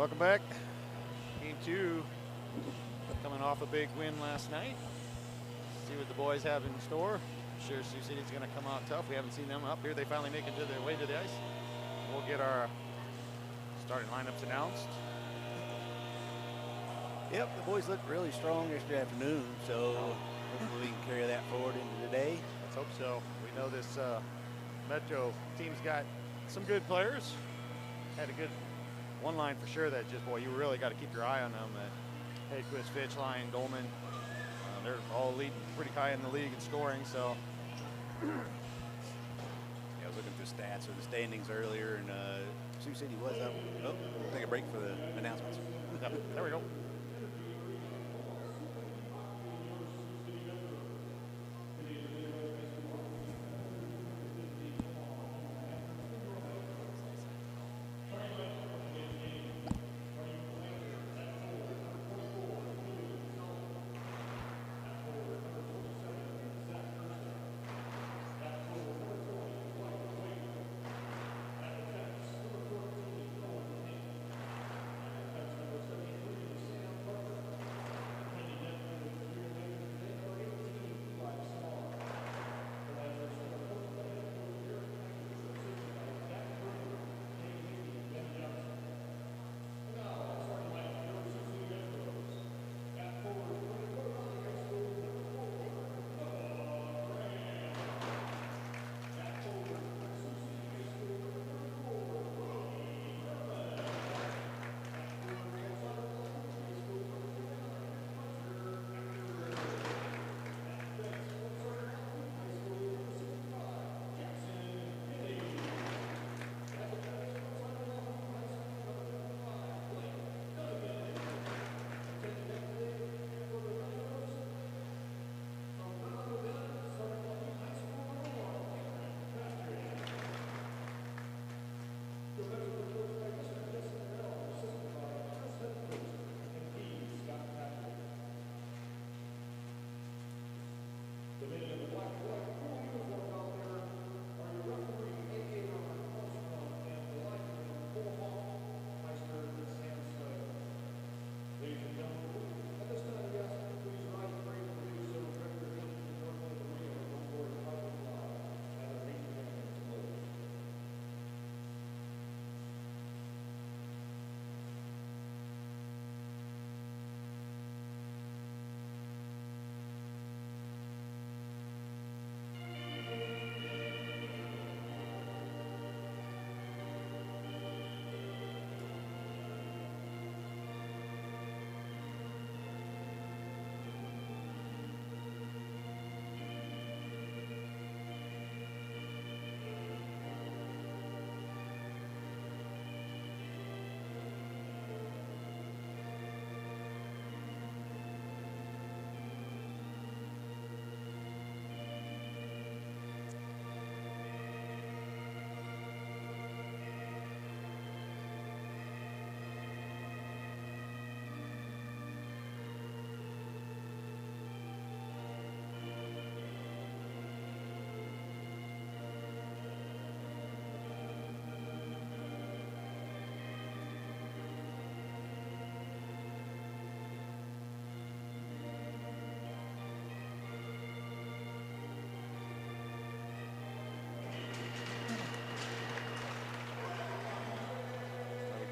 Welcome back. Game 2, coming off a big win last night. See what the boys have in store. I'm sure Sioux City's going to come out tough. We haven't seen them up here. They finally make it to their way to the ice. We'll get our starting lineups announced. Yep, the boys looked really strong yesterday afternoon, so hopefully we can carry that forward into today. Let's hope so. We know this Metro team's got some good players. Had a good one line for sure that just, boy, you really got to keep your eye on them. Hedquist, Fitch, Line, Dolman. They're all leading pretty high in the league in scoring, so. Yeah, I was looking through stats or the standings earlier, and Sioux City was up. Oh, we'll take a break for the announcements. Yep, there we go.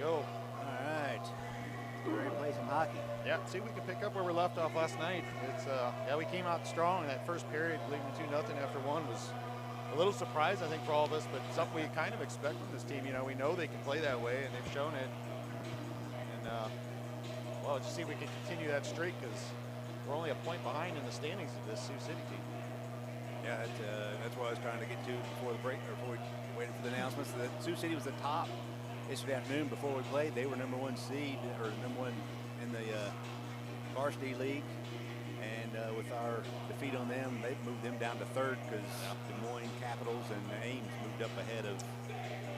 Go. All right, ready to play some hockey. Yeah, see if we can pick up where we left off last night. It's yeah, we came out strong in that first period, leading 2-0 after one. Was a little surprise, I think, for all of us, but something we kind of expect from this team. You know, we know they can play that way, and they've shown it. And well, just see if we can continue that streak, because we're only a point behind in the standings of this Sioux City team. Yeah, that's what I was trying to get to before the break, or before we waited for the announcements. That Sioux City was the top yesterday afternoon before we played. They were #1 seed, or #1 in the Varsity League, and with our defeat on them, they've moved them down to third, because Des Moines Capitals and Ames moved up ahead of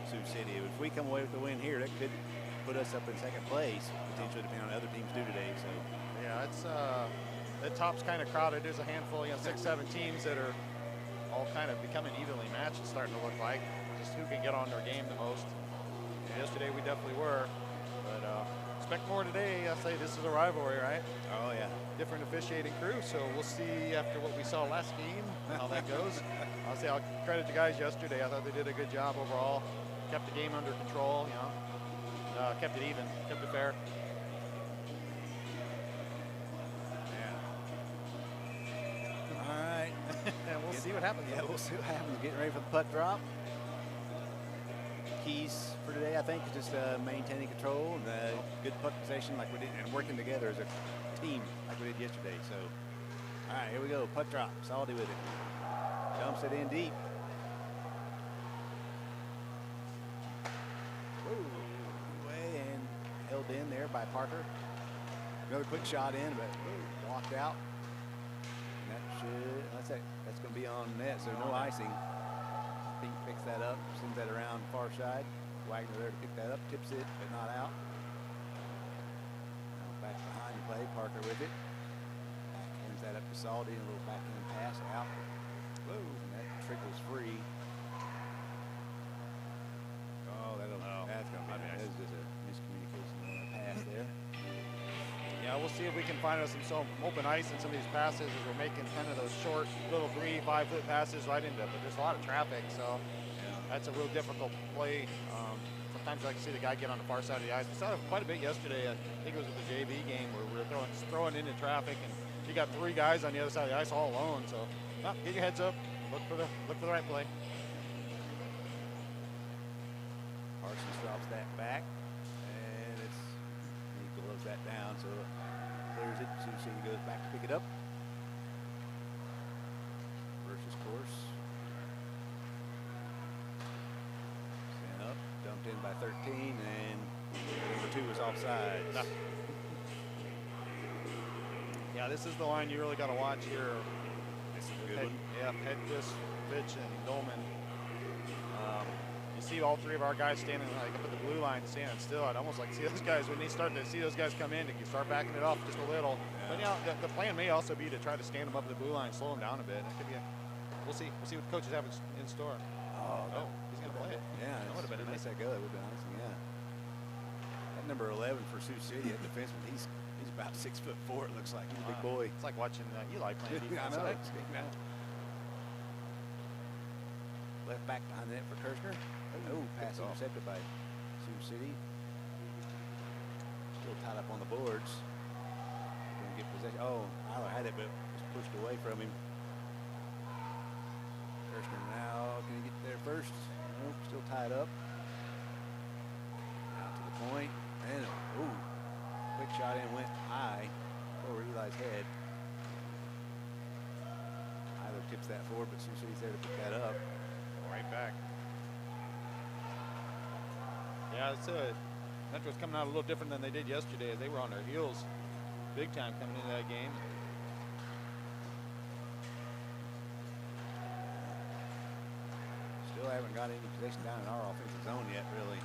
Sioux City. If we come away with the win here, that could put us up in second place, potentially, depending on what other teams do today. So yeah, it's the top's kind of crowded. There's a handful, 6, 7 teams that are all kind of becoming evenly matched. It's starting to look like just who can get on their game the most. And yesterday we definitely were, but expect more today. I say this is a rivalry, right? Oh, yeah. Different officiating crew, so we'll see after what we saw last game how that goes. I'll credit the guys yesterday. I thought they did a good job overall. Kept the game under control, you know. Kept it even, kept it fair. Yeah. All right. And we'll see what happens. Yeah, we'll see what happens. Getting ready for the puck drop. Keys for today, I think, is just maintaining control and good puck possession like we did, and working together as a team like we did yesterday. So, all right, here we go. Puck drop. Salty with it. Dumps it in deep. Whoa, way and held in there by Parker. Another quick shot in, but blocked out. And that's going to be on net, so no icing. Pink picks that up, sends that around far side. Wagner there to pick that up, tips it, but not out. Now back behind the play, Parker with it. Backhands that up to Salty, and a little backhand pass out. Whoa, and that trickles free. Oh, that's going to be nice. That's just a miscommunication on that pass there. Yeah, we'll see if we can find us some open ice in some of these passes as we're making kind of those short little 3-5 foot passes right into, but there's a lot of traffic, so that's a real difficult play. Sometimes I like to see the guy get on the far side of the ice. We saw it quite a bit yesterday. I think it was at the JV game where we were throwing into traffic, and you got 3 guys on the other side of the ice all alone. So get your heads up, look for the right play. Parsons drops that back. Gloves that down, so clears it. Sioux City goes back to pick it up. Versus course. Stand up, dumped in by 13, and number 2 is offside. Yeah, this is the line you really got to watch here. This is a good one. Yeah, Hedges, Fitch, and Dolman. You see all 3 of our guys standing like up at the blue line, standing still. I'd almost like to see those guys when they start to see those guys come in. They can start backing it up just a little. Yeah. But the plan may also be to try to stand them up at the blue line, slow them down a bit. It could be we'll see. We'll see what the coaches have in store. Oh, he's gonna play it. Yeah, that would have been a nice. That go. That would have been nice. Yeah. That number 11 for Sioux City, that defenseman, he's about 6'4". It looks like he's a big boy. It's like watching Eli playing defense. I know. Left back behind the net for Kirshner. Oh, pass intercepted by Sioux City. Still tied up on the boards. Going to get possession. Oh, Tyler had it, but was pushed away from him. Kirshner now, can he get there first? Nope, still tied up. Out to the point. And, quick shot in, went high over Eli's head. Tyler tips that forward, but Sioux City's there to pick that up. Right back. Yeah, Metro's coming out a little different than they did yesterday, as they were on their heels big time coming into that game. Still haven't got any possession down in our offensive zone yet, really.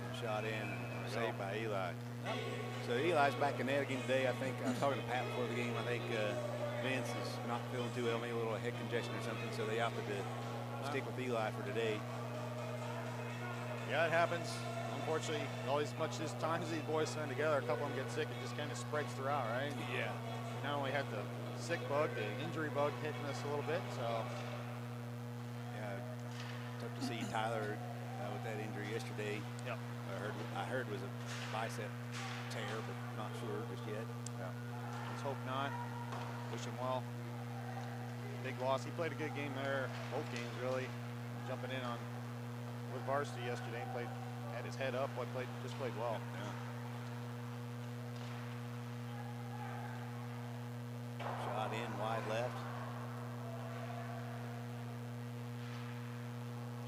And shot in, saved by Eli. So Eli's back in net again today. I think I was talking to Pat before the game. I think Vince is not feeling too well, maybe a little head congestion or something, so they opted to stick with Eli for today. Yeah, it happens. Unfortunately, as much as times these boys spend together, a couple of them get sick, it just kind of spreads throughout, right? Yeah. We not only had the sick bug, the injury bug hitting us a little bit, so. Yeah, tough to see Tyler with that injury yesterday. Yep. I heard was a bicep tear, but not sure just yet. Yeah. Let's hope not. Wish him well. Big loss. He played a good game there, both games really. Jumping in with Varsity yesterday, had his head up, just played well. Yeah. Shot in wide left.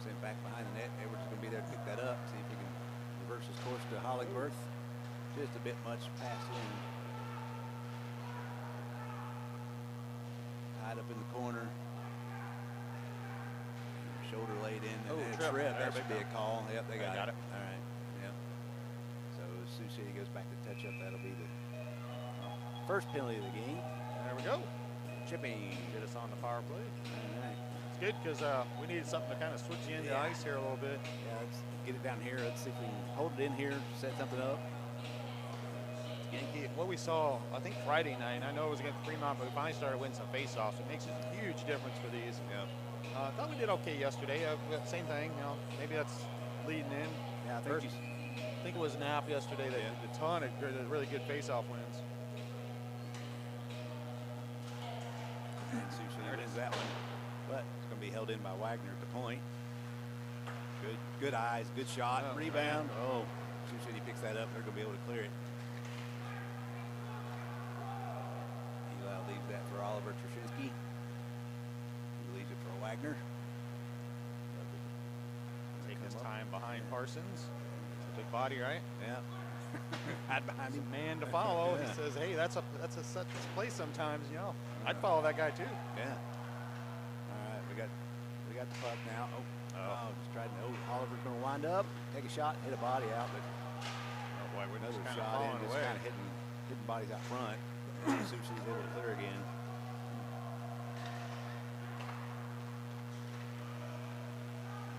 Sent back behind the net. Edwards is going to be there to pick that up. See if he can reverse his course to Hollingsworth. Just a bit much past him. Tied up in the corner. Shoulder laid in. And trip. That should be a call. Yep, they got it. All right. Yep. So as Sioux City goes back to touch up, that'll be the first penalty of the game. There we go. Chipping. Get us on the power play. All right. Let's good because we needed something to kind of switch you into Yeah. ice here a little bit. Yeah, let's get it down here. Let's see if we can hold it in here, set something up. Yankee, what we saw, I think Friday night, I know it was against Fremont, but we finally started winning some face-offs. It makes a huge difference for these. Yeah. I thought we did okay yesterday. Same thing, you know, maybe that's leading in. Yeah, I First, think it was Knapp yesterday that did a ton of really good face-off wins. And Sioux City wins that one, but it's going to be held in by Wagner at the point. Good eyes, good shot, Oh, rebound. Man. Oh, Sioux City picks that up. They're going to be able to clear it. Eli leaves that for Oliver Trushinsky. He leaves it for Wagner. Taking his time behind Parsons. Big body, right? Yeah. Hide behind him. Man to follow. Yeah. He says, "Hey, that's a such play sometimes." You know, I'd follow that guy too. Yeah. All right, we got the puck now. Oh, just tried to. Oh, Oliver's going to wind up, take a shot, hit a body out, but Boy, we're another just shot in, falling just away. kind of hitting bodies out front. And Sioux City's able to clear again.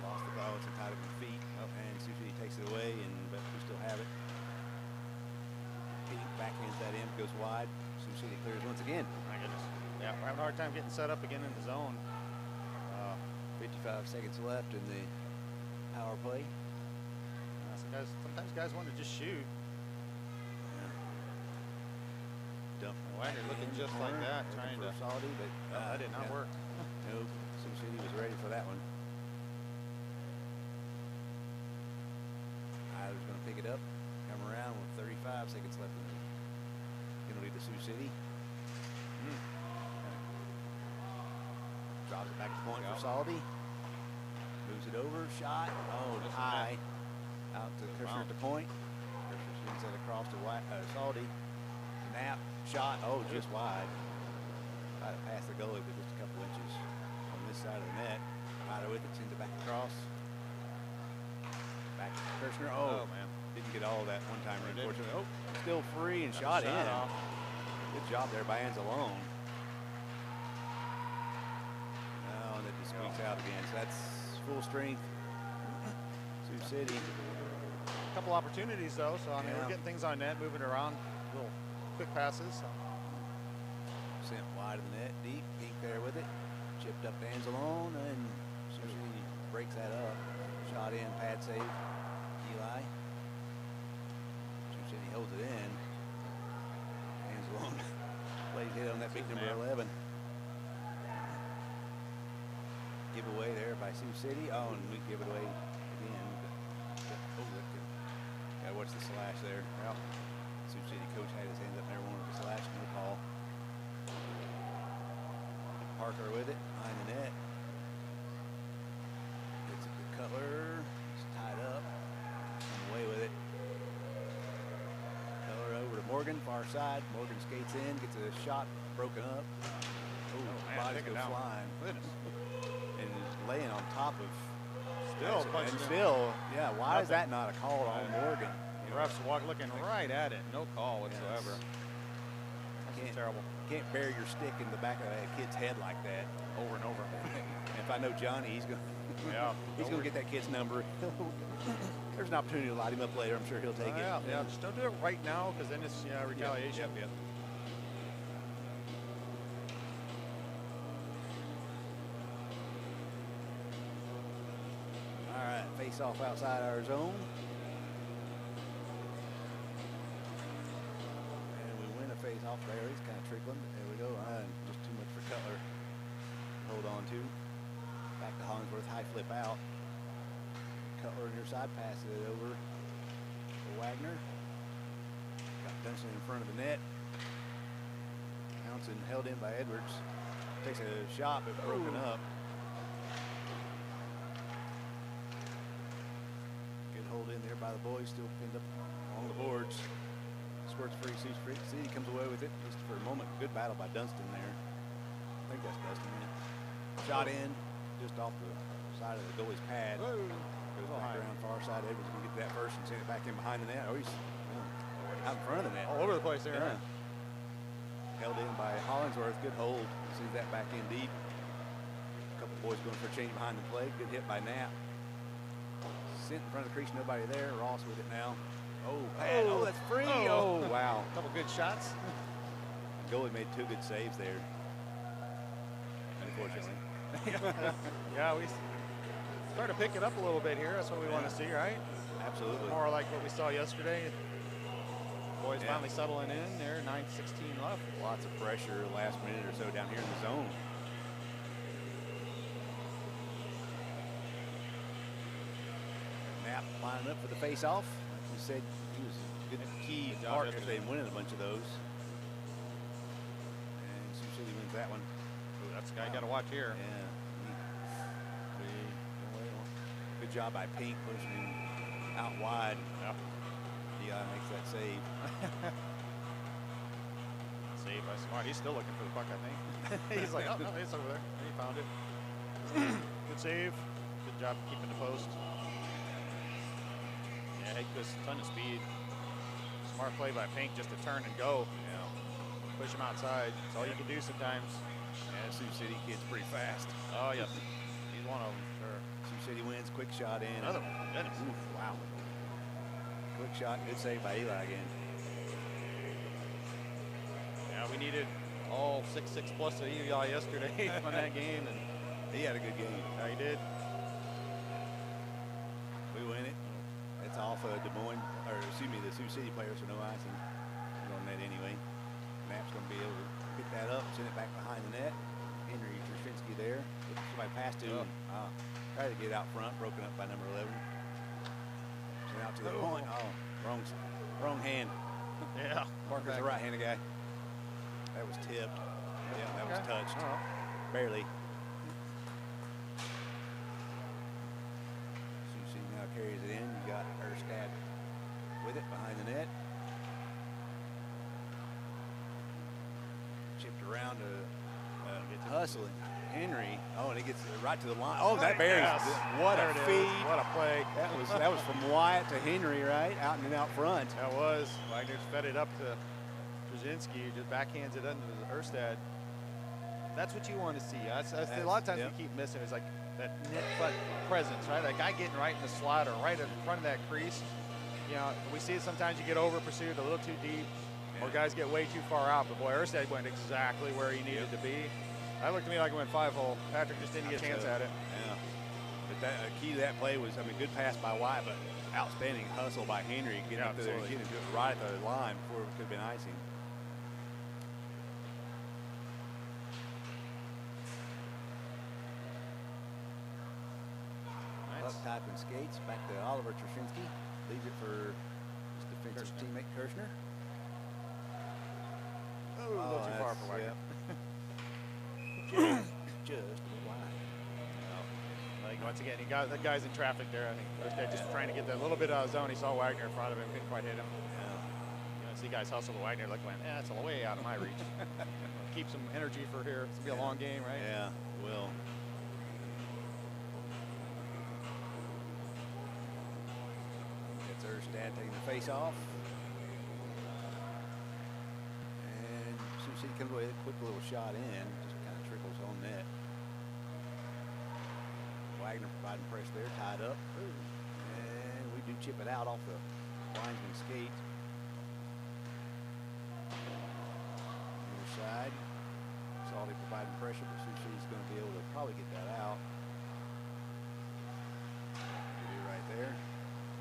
Lost the ball. It's tied up with feet. And Sioux City takes it away, but we still have it. Hitting backhands that in, goes wide. Sioux City clears once again. My goodness. Yeah, we're having a hard time getting set up again in the zone. 55 seconds left in the power play. Sometimes guys want to just shoot. Dump Wagner looking just like that, trying to. Salty, but That did not work. Nope. Sioux City was ready for that one. Tyler's going to pick it up, come around with 35 seconds left in the penalty to Sioux City. Drops it back to point for Salty. Moves it over, shot. Oh, high. Out to Kirshner at the point. Kirshner sends it across to Salty. Knapp, shot. Oh, just wide. Tried to pass the goalie, but just a couple inches on this side of the net. Ryder with it, sends it back across. Back to Kirshner. Oh, man. Didn't get all that one timer, He did. unfortunately. Oh, still free and shot in. Off. Good job there by Anzalone. Oh, and it just squeaks out again. So that's full strength. Sioux City. A couple opportunities though, so I mean we're getting things on net, moving around, little quick passes. So. Sent wide of the net, deep, Pink there with it. Chipped up to Anzalone, and Sioux City breaks that up. Shot in, pad save, Eli. Sioux City holds it in. Anzalone lays hit on that big number 11. Giveaway there by Sioux City. Oh, and we give it away again. Gotta watch the slash there. Yep. Sioux City coach had his hands up there, wanted the slash, no call. Parker with it, behind the net. Gets it to Cutler. It's tied up. On the way with it. Cutler over to Morgan, far side. Morgan skates in, gets a shot broken up. Oh, man, bodies take it go down. flying. Goodness. And is laying on top of. Still punching and in. still, yeah. Why is Nothing. that not a call on Morgan? The refs looking right at it. No call whatsoever. That's terrible. Can't bury your stick in the back of that kid's head like that Over and over. And if I know Johnny, he's going. Yeah. He's going to get that kid's number. There's an opportunity to light him up later. I'm sure he'll take it. Yeah. Just don't do it right now, because then it's retaliation. Yep. All right, face off outside our zone. And we win a face off there. He's kind of trickling. There we go. Just too much for Cutler to hold on to. Back to Hollingsworth, high flip out. Cutler near side, passes it over to Wagner. Got Dunstan in front of the net. Townsend held in by Edwards. Takes a shot, but broken up. Good hold in there by the boys, still pinned up along the boards. Squirts free, Sioux City comes away with it just for a moment. Good battle by Dunstan there. I think that's Dunstan. Yeah. Shot in, just off the side of the goalie's pad. Goes back around far side. Edwards can get that first and send it back in behind the net. Oh, he's out in front of the net. All over the place there. Yeah. Held in by Hollingsworth. Good hold. Sees that back in deep. couple boys going for a change behind the play. Good hit by Knapp. Sent in front of the crease, nobody there. Ross with it now. Oh, bad. Oh, that's free. Oh, wow. A couple good shots. Goalie made 2 good saves there. Unfortunately. Yeah, we start to pick it up a little bit here. That's what we want to see, right? Absolutely. More like what we saw yesterday. Boys finally settling in there. 9:16 left. Lots of pressure last minute or so down here in the zone. Knapp lining up for the face-off. Like you said, he was a good key partner if they winning a bunch of those. And Sioux City wins that one. Ooh, that's the guy you got to watch here. Yeah. Good job by Pink pushing him out wide. Yep. He makes that save. Save by Smart. He's still looking for the puck, I think. He's like, oh, no, it's over there. And he found it. Good save. Good job keeping the post. Yeah, he goes a ton of speed. Smart play by Pink just to turn and go. Yeah. Push him outside. That's all you can do sometimes. Yeah, Sioux City kid's pretty fast. Oh, yes. He's one of them, sure. Sioux City wins, quick shot in. Another one. Goodness. Oof, wow. Quick shot, good save by Eli again. Yeah, we needed all 6'6" plus of Eli yesterday on that game, and he had a good game. Yeah, he did. We win it. It's off Des Moines, or excuse me, the Sioux City players for no icing. We're on net anyway. Knapp's going to be able to pick that up, send it back behind the net. Henry Trushinsky there. Somebody passed to him. Tried to get out front, broken up by number 11. Sent out to the point. Oh, wrong hand. Yeah. Parker's a right-handed guy. That was tipped. Yeah, that was touched. Barely. Sioux City now carries it in. You got Erstad with it behind the net. Chipped around to hustling. Henry. Oh, and he gets right to the line. Oh, that buries. Yes. What a feed. What a play. That was from Wyatt to Henry, right? Out and out front. That was. Wagner's fed it up to Brzezinski, who just backhands it into Erstad. That's what you want to see. A lot of times we keep missing is like that net foot presence, right? That guy getting right in the slot or right in front of that crease. You know, we see it sometimes you get over pursued a little too deep, or guys get way too far out. But boy, Erstad went exactly where he needed to be. That looked to me like it went 5-hole. Patrick just didn't get a chance at it. Yeah. But that key to that play was, I mean, good pass by Wyatt, but outstanding hustle by Henry getting up there and getting it right at the line before it could have been icing. Nice. Up type and skates back to Oliver Trushinsky. Leaves it for his defensive teammate Kirshner. Oh, a little too far for Wagner. Just wide. Like once again, that guy's in traffic there. I think Erstad just trying to get that little bit out of zone. He saw Wagner in front of him, couldn't quite hit him. Yeah. You know, see guys hustle to Wagner, like, that's a way out of my reach. Keep some energy for here. It's gonna be a long game, right? Yeah, will. It's Erstad taking the face off. And Sioux City comes away with a quick little shot in. Just kind of trickles on net. Wagner providing pressure there, tied up. And we do chip it out off the linesman skate. Near side. Salty providing pressure, but Sioux City's going to be able to probably get that out. Right there.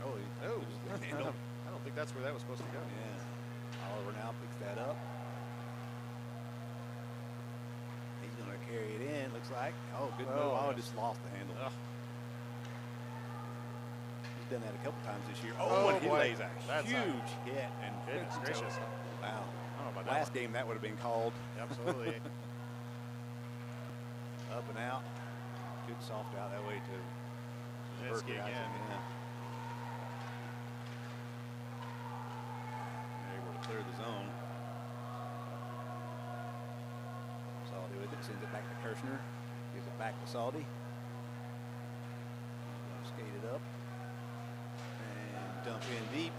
Oh, I don't think that's where that was supposed to go. Yeah. Oliver now picks that up. He's going to carry it in, looks like. Oh, good move. Oh, just lost the handle. He's done that a couple times this year. Oh, and he lays a huge hit. And goodness gracious. Wow. I don't know about that. Last game, that would have been called. Absolutely. Up and out. Good soft out that way to Brzezinski again. Yeah. They're able to clear the zone. Salty with it, sends it back to Kirshner. Gives it back to Salty. Skate it up. And dump in deep.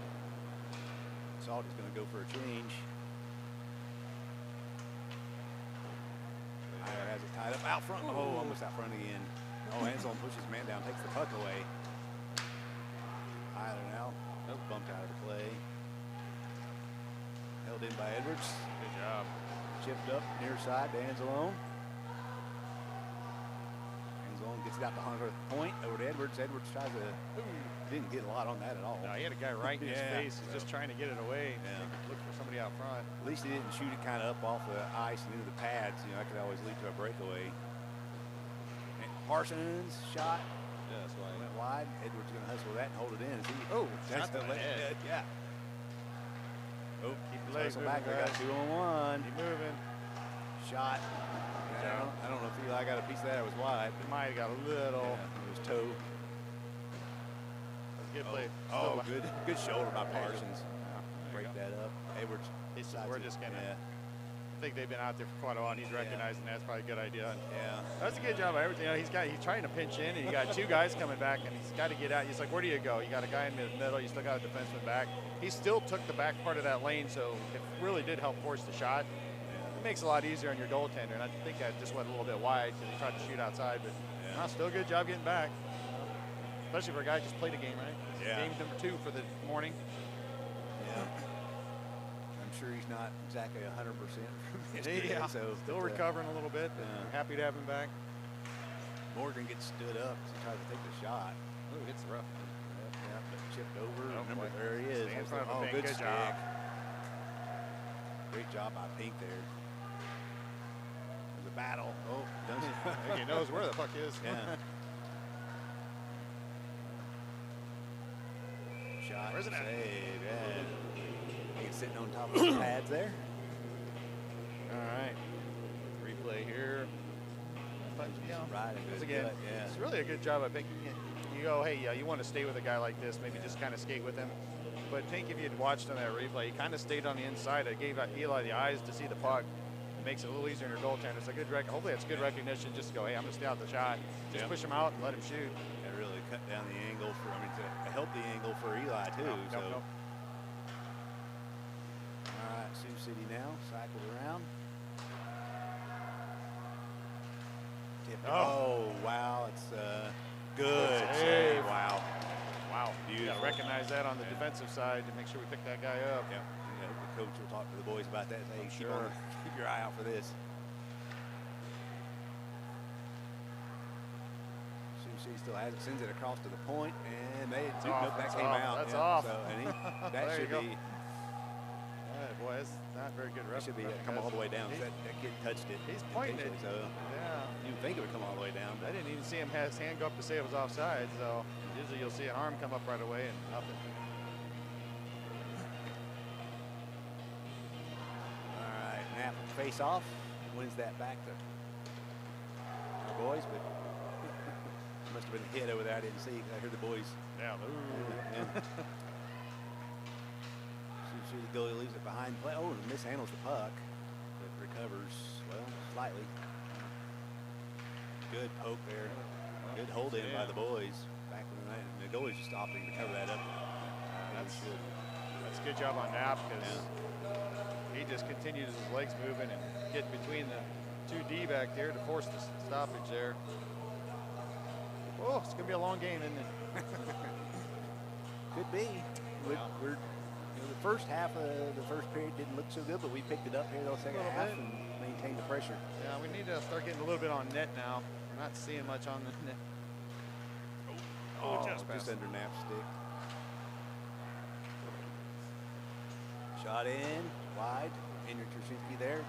Salty's going to go for a change. Meyer has it Tied up out front. Oh, almost out front again. Oh, Anselm pushes man down, takes the puck away. Tyler now. Nope, bumped out of the play. Held in by Edwards. Good job. Chipped up near side to Anselm. Anselm gets it out to Hunter at the point over to Edwards. Edwards tries to. Didn't get a lot on that at all. No, he had a guy right in his face. He's just trying to get it away. Yeah. Look for somebody out front. At least he didn't shoot it kind of up off the ice and into the pads. You know, that could always lead to a breakaway. And Parsons shot. Yeah, that's why. Went wide. Edwards going to hustle that and hold it in. That's the head. Yeah. Oh, Keep the legs moving, back. They got guys. 2-on-1. Keep moving. Shot. I don't know if Eli got a piece of that. It was wide. He might have got a little. Yeah, it was toe. Good play. Oh, good shoulder by Parsons. Break go. that up. Edwards. We're just gonna. Yeah. I think they've been out there for quite a while, and he's recognizing that's probably a good idea. And Yeah. that's a good job by everything. You know, he's trying to pinch in, and you got two guys coming back, and he's got to get out. He's like, where do you go? You got a guy in the middle. You still got a defenseman back. He still took the back part of that lane, so it really did help force the shot. It makes it a lot easier on your goaltender, and I think I just went a little bit wide because he tried to shoot outside, but no, still a good job getting back. Especially for a guy who just played a game, right? Yeah. Game number 2 for the morning. Yeah. I'm sure he's not exactly 100% from yesterday. Yeah. So Still recovering a little bit, but we're happy to have him back. Morgan gets stood up as he tries to take the shot. Ooh, hits the rough. Yeah, but chipped over. Oh, Remember, boy. there he is. Stay in front of him, good Pink. Good stick. job. Great job by Pink there. There's a battle. Oh, does I think he knows where the puck is. Yeah. Shot. Where's it at? Save. Yeah. He's sitting on top of the pads there. All right. Replay here. But, you know, Right. once again, Yeah. it's really a good job. I think you go, hey, yeah, you want to stay with a guy like this, maybe just kind of skate with him. But I think if you'd watched on that replay, he kind of stayed on the inside. It gave Eli the eyes to see the puck. It makes it a little easier in your goaltender. It's a good hopefully it's good recognition just to go, hey, I'm going to stay out the shot. Just push him out and let him shoot. That really cut down the angle for, to help the angle for Eli too. Nope. All right, Sioux City now cycled around. Oh, wow, it's good save. Wow. You got to recognize that on the defensive side to make sure we pick that guy up. Yeah. The coach will talk to the boys about that. Say, keep your eye out for this. Sioux City still has it, sends it across to the point, and that came out. That's off. So, and that should be. Boy, it's not very good. It should be come all the way down. That kid touched it. He's pointing it. So you would think it would come all the way down. I didn't even see him have his hand go up to say it was offside. So usually you'll see an arm come up right away and nothing. All right, Knapp face off, wins that back to our boys, but must have been a hit over there. I didn't see. I heard the boys. Yeah. The goalie leaves it behind play. Oh, and mishandles the puck, but recovers well slightly. Good poke there. Good hold in by the boys. Back in the night, and the goalie's just opting to cover that up. That's a good job on Knapp because he just continues his legs moving and get between the 2D back there to force the stoppage there. Oh, it's gonna be a long game, isn't it? Could be. We're the first half of the first period didn't look so good, but we picked it up here the second half and maintained the pressure. Yeah, we need to start getting a little bit on net now. We're not seeing much on the net. Just under Knapp's stick. Shot in, wide. Henry Tersinski there.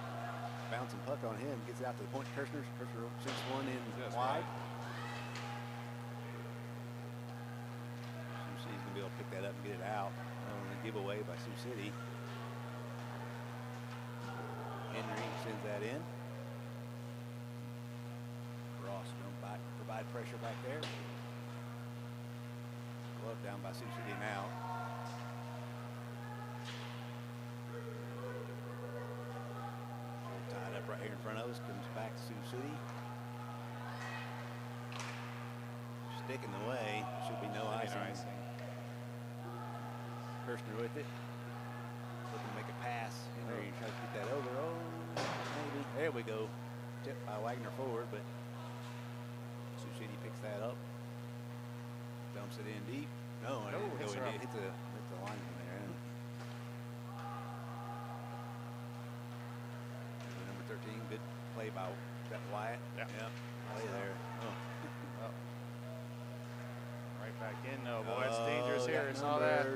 Bouncing puck on him. Gets it out to the point. Kirshner shoots one in wide. Sioux City's going to be able to pick that up and get it out. A giveaway by Sioux City. Henry sends that in. Ross going to provide pressure back there. Glove down by Sioux City now. Tied up right here in front of us. Comes back to Sioux City. Stick in the way. Should be no icing. Kirshner with it. Looking to make a pass. Henry tries to get that over. Oh, maybe. There we go. tip by Wagner forward, but Sioux City picks that up. Dumps it in deep. No, it didn't go in deep. Hit the lineman there. Number 13, good play by Wyatt. Yeah. Play there. Oh. Right back in. No, boy, it's dangerous here. Saw that.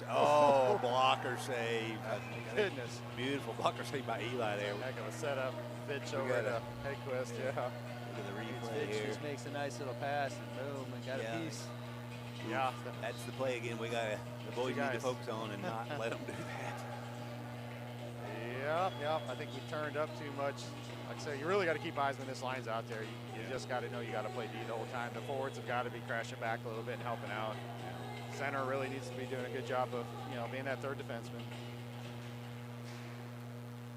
Oh, blocker save. Goodness. Beautiful blocker save by Eli there. Heck of a setup. Pitch over to Hedquist. Yeah. Look at the replay Fitch here. just makes a nice little pass and boom, and got a piece. Yeah. That's the play again. The boys need to focus on and not let them do that. Yep. I think we turned up too much. Like I say, you really got to keep eyes when this line's out there. You just got to know you got to play D the whole time. The forwards have got to be crashing back a little bit and helping out. Center really needs to be doing a good job of, being that third defenseman.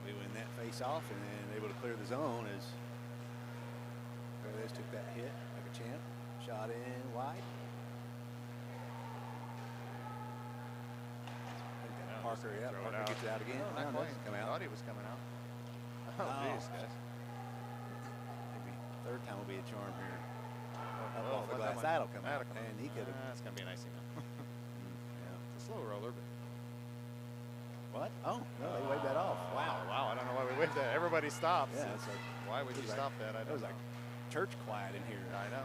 We win that face off and then able to clear the zone as Perez took that hit like a champ. Shot in wide. Parker, Parker gets it out again. No, not quite. Come out. I thought he was coming out. Oh, jeez, guys. Maybe third time will be a charm here. Oh, off the glass. That'll come out. And he could have. That's going to be an icing. Yeah. It's a slow roller, but. What? Oh, no, they waved that off. Wow. Wow, I don't know why we waved that. Everybody stops. Yeah, it's like, why would you stop that? I it don't was know. like church quiet in here. I know.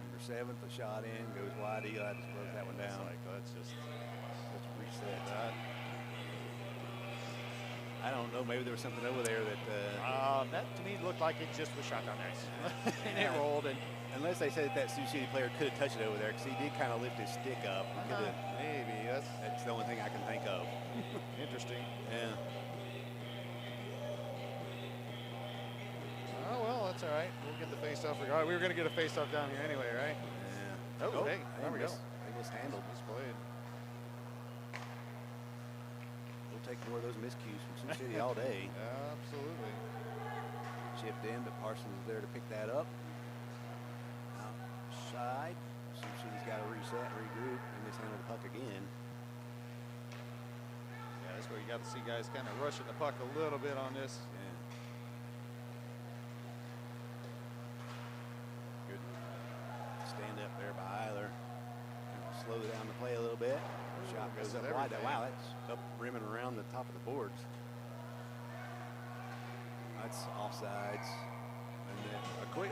Number 7, the shot in, goes wide. Eli just closed that one down. Let's reset that. I don't know. Maybe there was something over there that. That to me looked like it just was shot down there. And it rolled. And unless they said that Sioux City player could have touched it over there, because he did kind of lift his stick up. Maybe that's the only thing I can think of. Interesting. Yeah. Oh well, that's all right. We'll get the face-off. We were going to get a face-off down here anyway, right? Yeah. Oh, hey, there we go. They mishandled. Misplayed. We'll take more of those miscues from Sioux City all day. Absolutely. Chipped in, but Parsons is there to pick that up. Outside. Sioux City's got to reset, regroup, and mishandle the puck again. Yeah, that's where you got to see guys kind of rushing the puck a little bit on this. Yeah. Good stand up there by Eiler. Slow down the play a little bit. Shot goes up wide. Wow, that's up rimming around the top of the boards. That's offsides. And then a quick.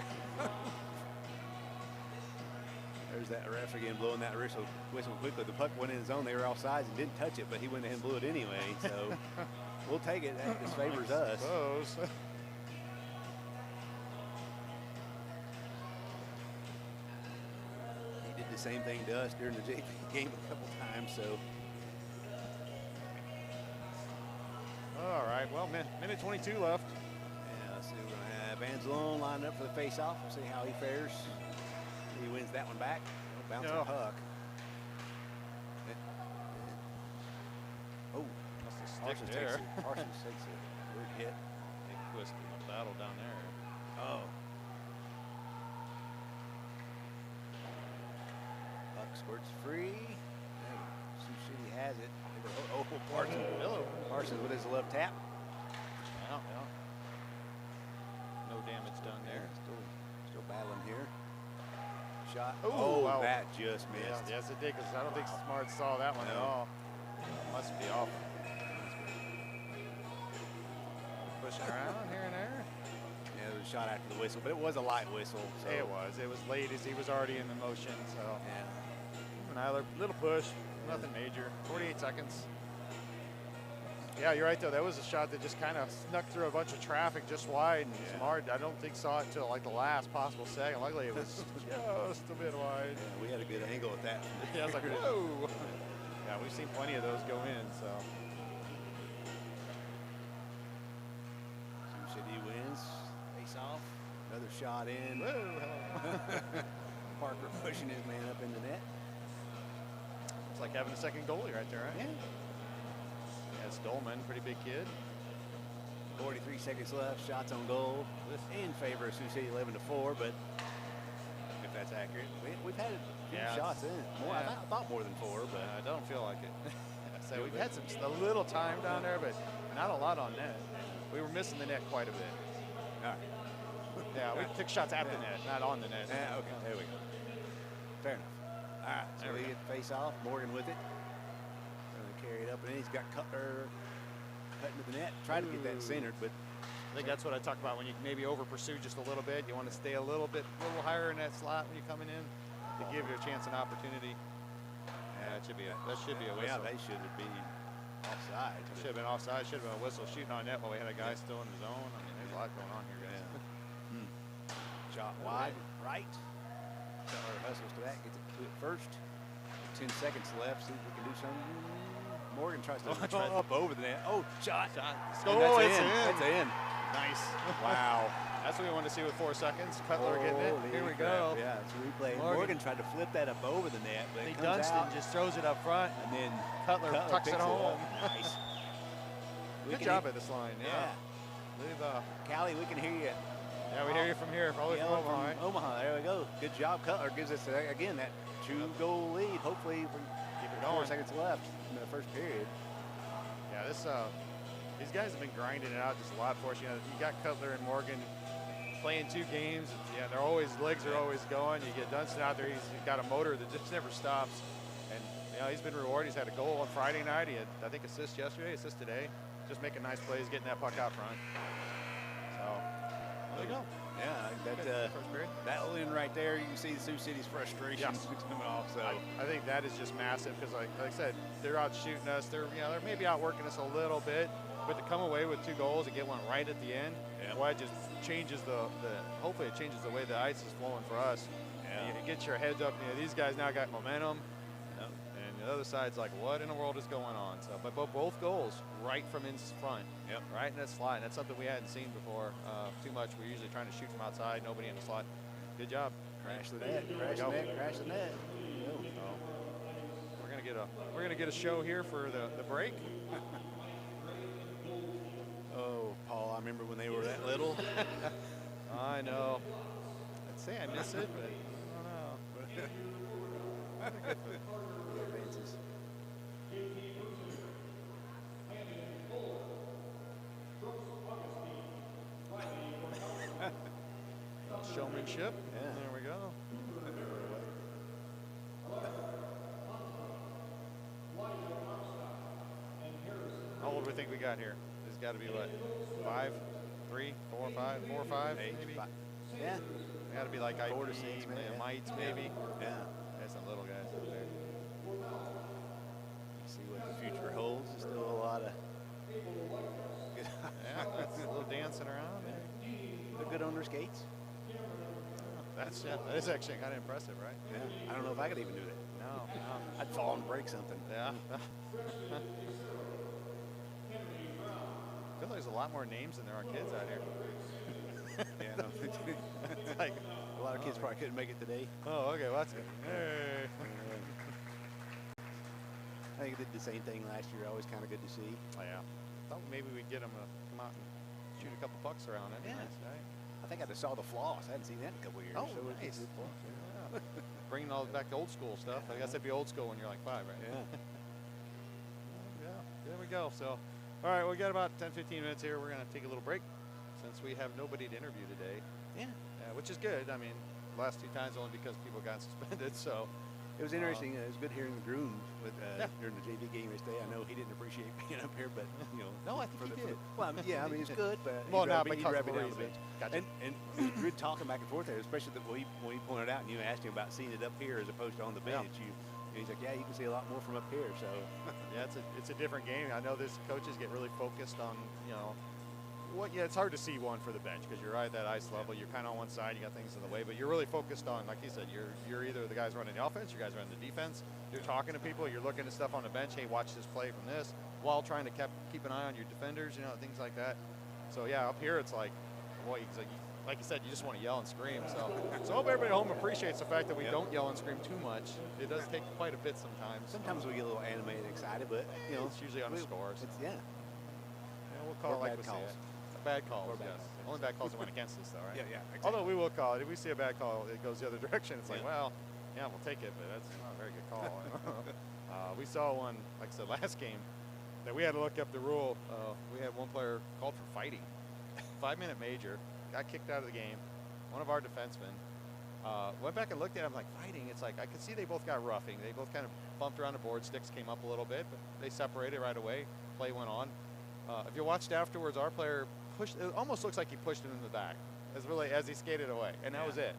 There's that ref again blowing that whistle quickly. The puck went in his zone. They were offsides and didn't touch it, but he went ahead and blew it anyway. So we'll take it. That just favors us. He did the same thing to us during the JP game a couple times. So. All right. Well, minute 22 left. Yeah, let's see. We're going to have Anzalone lined up for the face-off. We'll see how he fares. He wins that one back. Bouncing puck. Oh, must have sticked there. Parsons takes a weird hit. Big twist in the battle down there. Oh. Puck squirts free. Sioux City has it. Oh, Parsons. Hello. Parsons with his left tap. Yeah. No damage done there. Still battling here. Shot. Oh, wow. That just missed. Yes, it did, because I don't think Smart saw that one at all. Must be off. Pushing around here and there. Yeah, it was a shot after the whistle, but it was a light whistle. So. It was. It was late as he was already in the motion. So yeah. Nyler, little push, nothing major. 48 seconds. Yeah, you're right though. That was a shot that just kind of snuck through a bunch of traffic just wide. And Smart, I don't think saw it till like the last possible second. Luckily, it was just a bit wide. Yeah, we had a good angle at that. Yeah, I was like, whoa. Yeah, we've seen plenty of those go in. So. Sioux City wins. Face off. Another shot in. Whoa. Parker pushing his man up in the net. It's like having a second goalie right there, right? Yeah. That's Dolman, pretty big kid. 43 seconds left. Shots on goal in favor of Sioux City, 11-4. But if that's accurate, we've had a few shots in. More, I thought more than 4, but I don't feel like it. So we've had a little time down there, but not a lot on net. We were missing the net quite a bit. All right. Yeah, we took shots at the net, not on the net. Okay, there we go. Fair enough. All right, so we get face off. Morgan with it. Going to carry it up, and then he's got Cutler cutting to the net. Try to get that centered, but I think that's what I talked about when you maybe over pursue just a little bit. You want to stay a little higher in that slot when you're coming in to give your chance an opportunity. Yeah, that should be a whistle. Yeah, they should be offside. Should have been offside. Should have been a whistle shooting on net while we had a guy still in the zone. I mean, there's a lot going on here, guys. Shot wide, right. Cutler hustles to that, gets it to it first. 10 seconds left, see if we can do something. Morgan tries to up over the net. Oh, shot. Oh, it's in. That's in. Nice. Wow. That's what we wanted to see with 4 seconds. Cutler getting it. Here we go. Yeah, it's a replay. Morgan tried to flip that up over the net, but it comes Dunstan out. just throws it up front. And then Cutler tucks it home. Nice. Good job at this line. Yeah. Callie, we can hear you. Yeah, we hear you from here, probably from Omaha. Right? Omaha, there we go. Good job. Cutler gives us, again, that 2-goal lead. Hopefully, we keep it going. 4 seconds left in the first period. Yeah, these guys have been grinding it out just a lot for us. You know, you got Cutler and Morgan playing 2 games. Yeah, legs are always going. You get Dunstan out there. He's got a motor that just never stops. And, you know, he's been rewarded. He's had a goal on Friday night. He had, I think, assist yesterday, assist today. Just making nice plays, getting that puck out front. So, there you go. Yeah, that in right there, you can see the Sioux City's frustration coming off. So I think that is just massive because, like I said, they're out shooting us. They're maybe outworking us a little bit, but to come away with 2 goals and get one right at the end, well, it just changes hopefully it changes the way the ice is flowing for us. Yeah. You get your heads up. You know, these guys now got momentum. And the other side's like, what in the world is going on? So, but both goals right from in front, right in that slot. And that's something we hadn't seen before too much. We're usually trying to shoot from outside, nobody in the slot. Good job. Crash the net, crash the net, crash the net. We're gonna get a show here for the break. Oh, Paul, I remember when they were that little. I know. I'd say I miss it, but I don't know. Showmanship. Yeah. There we go. How old do we think we got here? There's got to be what? 5, 3, 4, 5, 4 or 5, maybe. Yeah. Got to be like IP, 4 to 6, mites, maybe. Yeah. There's some little guys out there. See what the future holds. There's still a lot of. Yeah, that's a little dancing around. They're good on their skates. That is actually kind of impressive, right? Yeah. I don't know if I could even do that. No. I'd fall and break something. Yeah. I feel like there's a lot more names than there are kids out here. Yeah, no. It's like a lot of kids probably couldn't make it today. Oh, okay, well, that's good. Hey. I think they did the same thing last year. Always kind of good to see. Oh, yeah. Thought maybe we'd get them to come out and shoot a couple pucks around. That'd be nice, right? I think I just saw the floss. I hadn't seen that in a couple of years. Oh, so nice. Yeah. Bringing all back to old school stuff. I guess it'd be old school when you're like 5, right? Yeah. Yeah, there we go. So, all right, we got about 10, 15 minutes here. We're going to take a little break since we have nobody to interview today. Yeah. Which is good. I mean, last 2 times only because people got suspended. So it was interesting. It was good hearing the groom during the JV game yesterday. I know he didn't appreciate being up here, but you know. No, I think he did. Well, yeah, I mean it's good, but well, not because because of the reason. Gotcha. And it was good talking back and forth there, especially when he pointed out and you asked him about seeing it up here as opposed to on the bench. He's like, yeah, you can see a lot more from up here. So yeah, it's a different game. I know this coaches get really focused on it's hard to see one for the bench because you're right at that ice level. You're kind of on one side, you got things in the way, but you're really focused on, like you said, you're either the guys running the offense, you guys running the defense. You're talking to people, you're looking at stuff on the bench. Hey, watch this play from this, while trying to keep an eye on your defenders, things like that. So yeah, up here it's like, boy, like you said, you just want to yell and scream. So I hope everybody at home appreciates the fact that we don't yell and scream too much. It does take quite a bit sometimes. Sometimes we get a little animated, excited, but it's usually on the scores. We'll call it like we see it. Bad calls, yes. Only bad calls that went against us, though, right? Yeah, exactly. Although we will call it. If we see a bad call, it goes the other direction. It's like, well, yeah, we'll take it, but that's not a very good call. We saw one, like I said, last game. that we had to look up the rule. We had one player called for fighting. 5-minute major, got kicked out of the game. One of our defensemen went back and looked at him like fighting. It's like I could see they both got roughing. They both kind of bumped around the board. Sticks came up a little bit, but they separated right away. Play went on. If you watched afterwards, our player pushed. It almost looks like he pushed him in the back as he skated away, and that was it.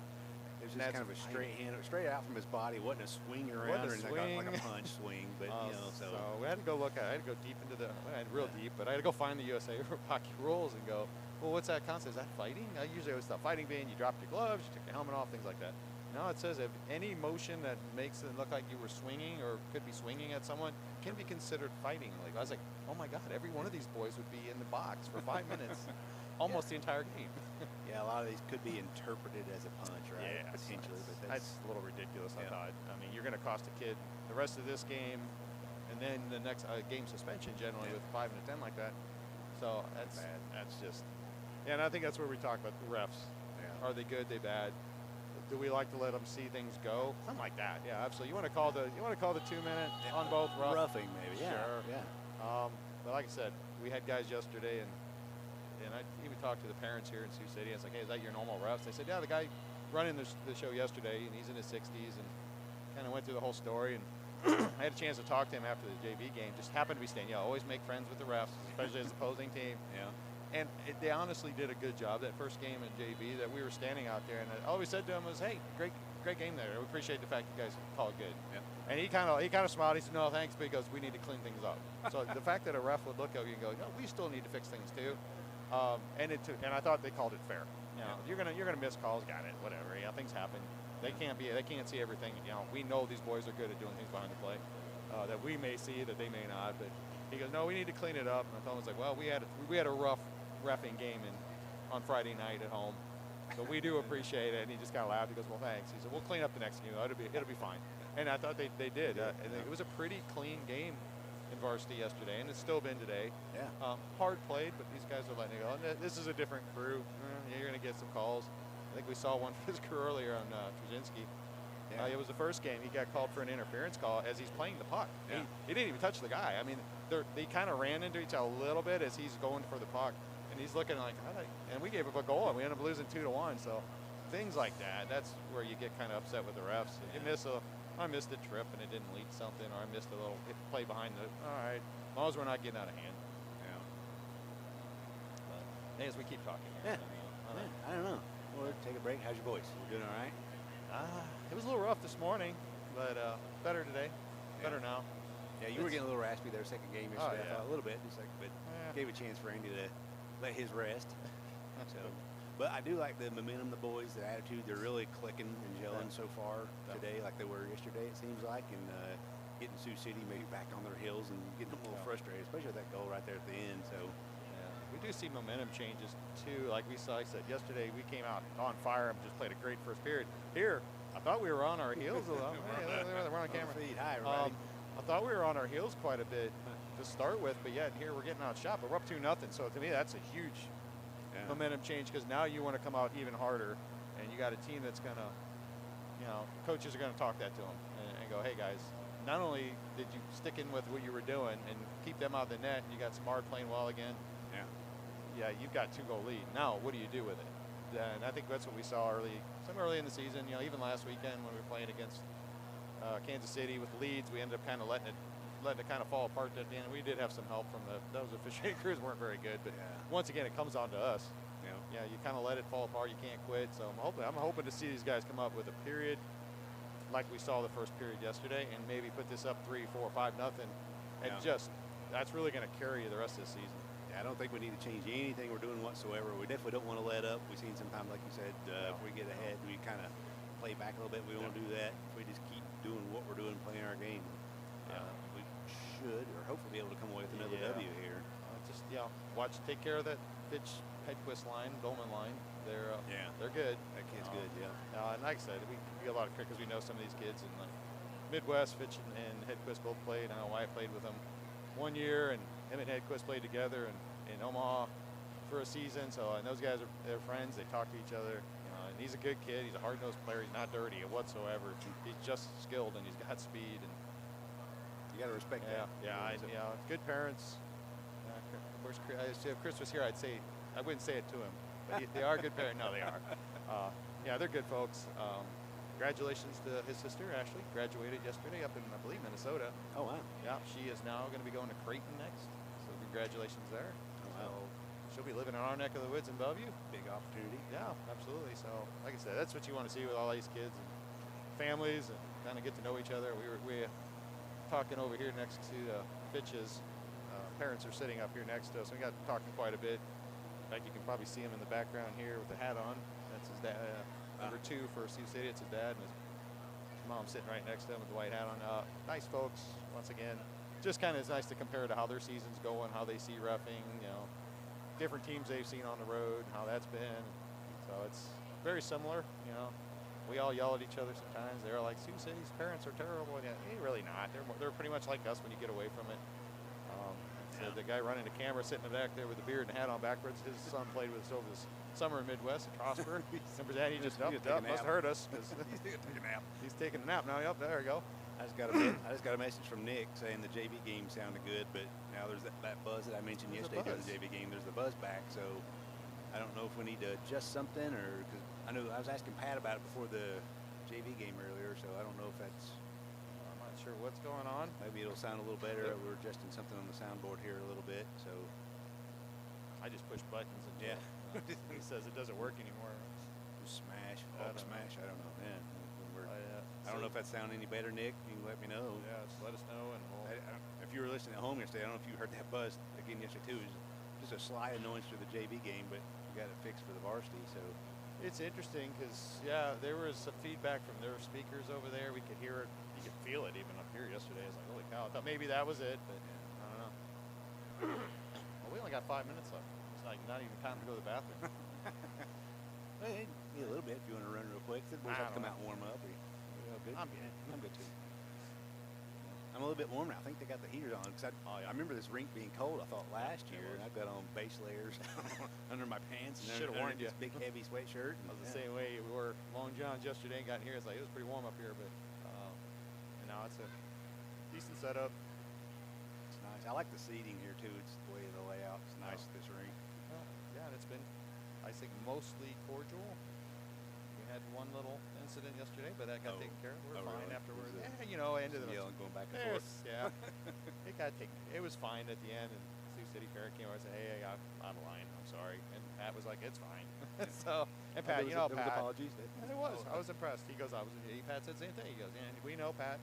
It was just kind of a straight hand, straight out from his body. It wasn't a swing around or anything like a punch swing, but so we had to go look at it. I had to go deep into real deep, but I had to go find the USA hockey rules and go, well, what's that concept? Is that fighting? I usually always thought fighting being you dropped your gloves, you took your helmet off, things like that. No, it says if any motion that makes it look like you were swinging or could be swinging at someone can be considered fighting. Like I was like, oh my God, every one of these boys would be in the box for 5 minutes, almost the entire game. Yeah, a lot of these could be interpreted as a punch, right? Yeah, potentially, but that's a little ridiculous. I thought. I mean, you're going to cost a kid the rest of this game, and then the next game suspension generally with 5 and a 10 like that. So that's bad. That's just. Yeah, and I think that's where we talk about the refs. Yeah. Are they good? They bad? Do we like to let them see things go? Something like that. Yeah, absolutely. You want to call the 2-minute on both roughing maybe? Yeah. Sure. Yeah. But like I said, we had guys yesterday, and I even talked to the parents here in Sioux City. I was like, hey, is that your normal refs? They said, yeah, the guy running the show yesterday, and he's in his 60s, and kind of went through the whole story. And I had a chance to talk to him after the JV game. Just happened to be staying. Always make friends with the refs, especially as the opposing team. Yeah. And they honestly did a good job that first game in JV that we were standing out there. And all we said to him was, hey, great game there. We appreciate the fact you guys called good. Yeah. And he kind of smiled. He said, no, thanks, because we need to clean things up. So the fact that a ref would look at you and go, no, we still need to fix things too. And I thought they called it fair. You know, you're gonna miss calls, got it, whatever. You know, things happen. They can't see everything. You know, we know these boys are good at doing things behind the play that we may see, that they may not. But he goes, no, we need to clean it up. And I told him, I was like, well, we had a rough reffing game on Friday night at home, so we do appreciate it. And he just kind of laughed. He goes, well, thanks. He said, we'll clean up the next game. It'll be fine. And I thought they did. And it was a pretty clean game in varsity yesterday, and it's still been today. Yeah. Hard played, but these guys are letting it go. And this is a different crew. You're going to get some calls. I think we saw one for his crew earlier on Trzynski. Yeah. It was the first game. He got called for an interference call as he's playing the puck. Yeah. He didn't even touch the guy. I mean, they kind of ran into each other a little bit as he's going for the puck. And he's looking like, and we gave up a goal, and we ended up losing 2-1. So things like that, that's where you get kind of upset with the refs. Yeah. I missed a trip and it didn't lead to something, or I missed a little play behind the. All right, as long as we're not getting out of hand. Yeah. But as we keep talking. Yeah. I don't know. We'll take a break. How's your voice? You doing all right? It was a little rough this morning, but better today. Better now. Yeah, you were getting a little raspy there second game yesterday. I thought a little bit, but gave a chance for Andy to let his rest. So, but I do like the momentum, the boys, the attitude. They're really clicking and gelling so far today, like they were yesterday. It seems like, and getting Sioux City maybe back on their heels and getting a little frustrated, especially with that goal right there at the end. So. We do see momentum changes too. Like I said yesterday, we came out on fire and just played a great first period. Here, I thought we were on our heels a little. We're on camera. Hi, everybody. I thought we were on our heels quite a bit to start with, but yet here we're getting outshot. But we're up 2-0. So to me, that's a huge momentum change, because now you want to come out even harder, and you got a team that's gonna, coaches are gonna talk that to them and go, hey guys, not only did you stick in with what you were doing and keep them out of the net, and you got Smart playing well again. Yeah, you've got 2-goal lead. Now, what do you do with it? And I think that's what we saw early in the season. Even last weekend when we were playing against Kansas City with leads, we ended up kind of letting it kind of fall apart at the end. We did have some help from those officiating crews weren't very good, but once again, it comes on to us. Yeah, you kind of let it fall apart. You can't quit. So I'm hoping to see these guys come up with a period like we saw the first period yesterday, and maybe put this up 3, 4, 5-0, and that's really going to carry you the rest of the season. I don't think we need to change anything we're doing whatsoever. We definitely don't want to let up. We've seen sometimes, like you said, if we get ahead, we kind of play back a little bit. We don't want to do that. If we just keep doing what we're doing, playing our game, we should, or hopefully, be able to come away with another W here. Take care of that pitch Hedquist line, Dolman line. They're good. That kid's good, and like I said, we get a lot of credit because we know some of these kids in the Midwest. Fitch and Hedquist both played. I know Wyatt played with them 1 year, and him and Hedquist played together in Omaha for a season. So, and those guys they're friends. They talk to each other. And he's a good kid. He's a hard-nosed player. He's not dirty whatsoever. He's just skilled, and he's got speed. And You got to respect that. Yeah, good parents. Of course, if Chris was here, I wouldn't say it to him, but they are good parents. No, they are. Yeah, they're good folks. Congratulations to his sister, Ashley. Graduated yesterday up in, I believe, Minnesota. Oh, wow. Yeah, she is now going to be going to Creighton next. So congratulations there. Oh, wow. So she'll be living in our neck of the woods in Bellevue. Big opportunity. Yeah, absolutely. So, like I said, that's what you want to see with all these kids and families and kind of get to know each other. We were talking over here next to Fitch's. Parents are sitting up here next to us. We got talking quite a bit. In fact, you can probably see him in the background here with the hat on. That's his dad. Number 2 for Sioux City. It's his dad and his mom sitting right next to him with the white hat on. Nice folks. Once again, just kind of is nice to compare to how their season's going, how they see roughing, different teams they've seen on the road, how that's been. So it's very similar. We all yell at each other sometimes. They're like, Sioux City's parents are terrible. Yeah, really not. They're pretty much like us when you get away from it. So the guy running the camera sitting in the back there with the beard and hat on backwards, his son played with us over this summer in Midwest at Prosper. Remember that? He just must have heard us. He's taking a nap. He's taking a nap now. Yep, there we go. I just got a message from Nick saying the JV game sounded good, but now there's that buzz that I mentioned yesterday during the JV game. There's the buzz back, so I don't know if we need to adjust something, or because I know I was asking Pat about it before the JV game earlier, so I don't know if that's. I'm not sure what's going on. Maybe it'll sound a little better. We're adjusting something on the soundboard here a little bit, so. I just push buttons and he says it doesn't work anymore. Smash, smash. I don't know. Yeah. I don't know if that sound any better, Nick. You can let me know. Yeah, just let us know. And if you were listening at home yesterday, I don't know if you heard that buzz again yesterday too. It was just a slight annoyance through the JV game, but we got it fixed for the varsity. So it's interesting because there was some feedback from their speakers over there. We could hear it. You could feel it even up here yesterday. I was like, holy cow! I thought maybe that was it, but I don't know. Well, we only got 5 minutes left. It's like not even time to go to the bathroom. Hey, a little bit if you want to run real quick. The boys have to come out and warm up. Good? I'm good. I'm good too. I'm a little bit warm now. I think they got the heaters on because I remember this rink being cold. I thought last year, and I've got on base layers under my pants and should have warned you. This big heavy sweatshirt. I was the same way. We wore long johns yesterday and got here. It's like it was pretty warm up here, but and now it's a decent setup. It's nice. I like the seating here too. It's the way the layout. It's nice at this rink. Well, yeah, and it's been, I think, mostly cordial. We had one little incident yesterday, but that got taken care of. We're fine really? afterwards. Ended up yelling, going back and forth. Yeah, it got taken. It was fine at the end, and Sioux City parent came over and said, "Hey, I'm out of line. I'm sorry." And Pat was like, "It's fine." So, and Pat, there was Pat. apologies. And it was. I was impressed. He goes, Pat said the same thing. He goes, "And we know Pat.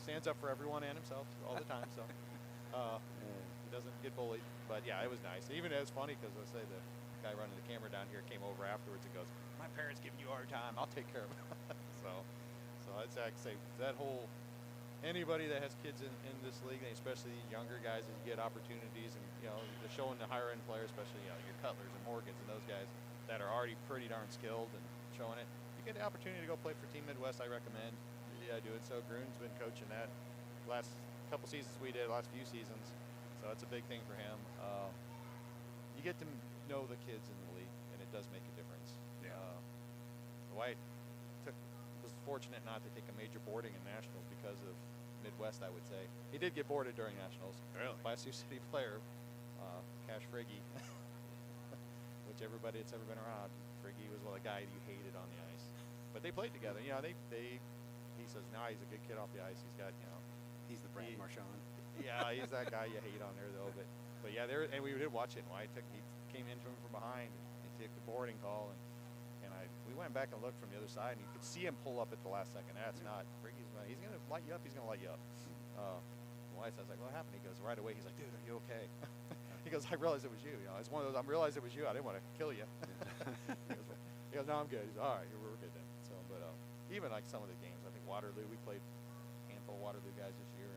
Stands up for everyone and himself all the time." So he doesn't get bullied. But yeah, it was nice. Even it was funny because I say the guy running the camera down here came over afterwards and goes, "My parents giving you a hard time. I'll take care of it." so it's like say that whole anybody that has kids in this league, and especially younger guys, as you get opportunities and they're showing the higher end players, especially your Cutlers and Morgans and those guys that are already pretty darn skilled and showing it. You get the opportunity to go play for Team Midwest. I recommend. Yeah, do it. So Groon's been coaching that last couple seasons we did, last few seasons. So it's a big thing for him. You get to know the kids in the league, and it does make a difference. Yeah. Dwight was fortunate not to take a major boarding in nationals because of Midwest, I would say. He did get boarded during nationals by a Sioux City player, Cash Friggy, which everybody that's ever been around. Friggy was a guy you hated on the ice, but they played together. He says now he's a good kid off the ice. He's got he's the Brad Marchand. Yeah, he's that guy you hate on there though. But yeah, and we did watch it. And he came into him from behind. And he took the boarding call, and we went back and looked from the other side, and you could see him pull up at the last second. That's not Friggy's. He's gonna light you up. He's gonna light you up. White says like, what happened? He goes right away. He's like, dude, are you okay? He goes, I realized it was you. It's one of those. I realized it was you. I didn't want to kill you. He goes, no, I'm good. He's all right. We're good then. So, but even like some of the games, I think Waterloo, we played a handful of Waterloo guys this year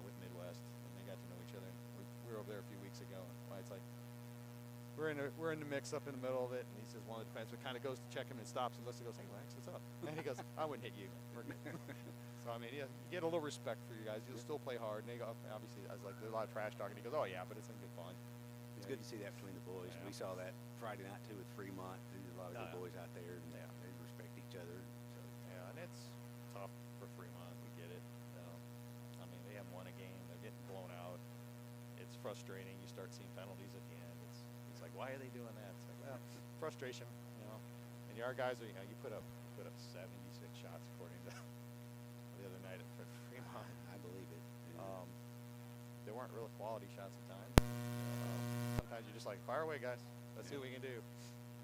with Midwest, and they got to know each other. We were over there a few weeks ago, and White's like, we're in the mix up in the middle of it, and he says one of the defensemen kind of goes to check him and stops and looks and goes, hey, Wax, what's up? And he goes, I wouldn't hit you. So, I mean, you get a little respect for you guys. You'll still play hard. And they go, obviously, I was like, there's a lot of trash talking. He goes, oh, yeah, but it's in good fun. It's good to see that between the boys. Yeah. We saw that Friday night, too, with Fremont. There's a lot of good boys out there, and they respect each other. So. Yeah, and it's tough for Fremont. We get it. frustrating. You start seeing penalties at the end. It's like, why are they doing that? It's like, well, frustration, you know. And our guys are, you know, you put up 76 shots according to the other night at Fremont. I believe it. Yeah. They weren't real quality shots at times. Sometimes you're just like, fire away, guys. Let's see what we can do.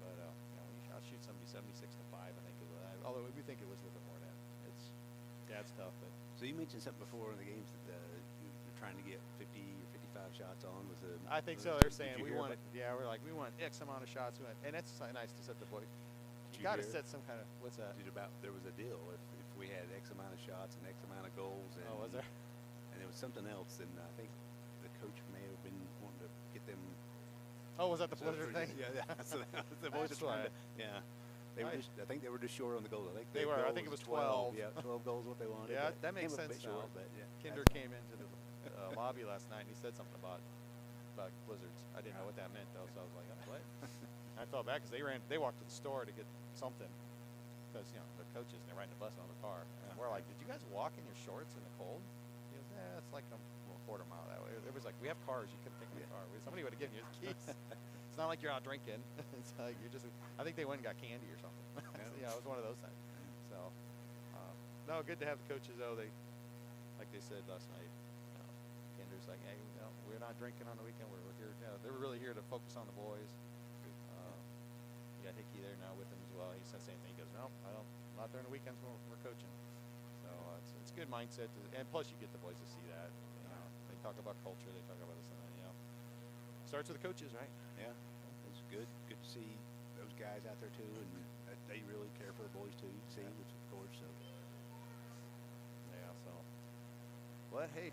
But you know, you shot shoot somebody 76 to 5, I think it was. Although we think it was a little bit more than that. It's tough. But So you mentioned something before in the games that you're trying to get 50 or 55 shots on. I think so. They're saying we want we want X amount of shots, and it's nice to set the boys. You got to set some kind of what's that? There was a deal if we had X amount of shots and X amount of goals. And, was there? And there was something else, and I think the coach may have been wanting to get them. Oh, was that the Blizzard thing? Yeah. So the boys are trying to. Yeah. I think they were just short on the goals. I think they were. I think it was 12. Yeah, 12 goals what they wanted. Yeah, that makes sense now. Short, but yeah. Kinder came into the lobby last night and he said something about blizzards. I didn't know what that meant though, so I was like, what? I felt bad because they walked to the store to get something because you know they're coaches and they're riding the bus on the car. And we're like, did you guys walk in your shorts in the cold? He goes, yeah, it's like a quarter mile that way. It was like, we have cars. You couldn't take the car. Somebody would have given you his keys. It's not like you're out drinking. It's like you're just. I think they went and got candy or something. So, yeah, it was one of those things. So, no, good to have the coaches though. They, like they said last night, Kinder's like, hey, no, we're not drinking on the weekend. We're here. You know, they're really here to focus on the boys. You got Hickey there now with him as well. He said the same thing. He goes, no, I'm not during the weekends when we're coaching. So it's a good mindset, and plus you get the boys to see that. You know, they talk about culture. They talk about this and that. You know, starts with the coaches, right? Yeah, it's good. Good to see those guys out there too, and they really care for the boys too. You can see, which of course. So. Yeah. So. Well, hey.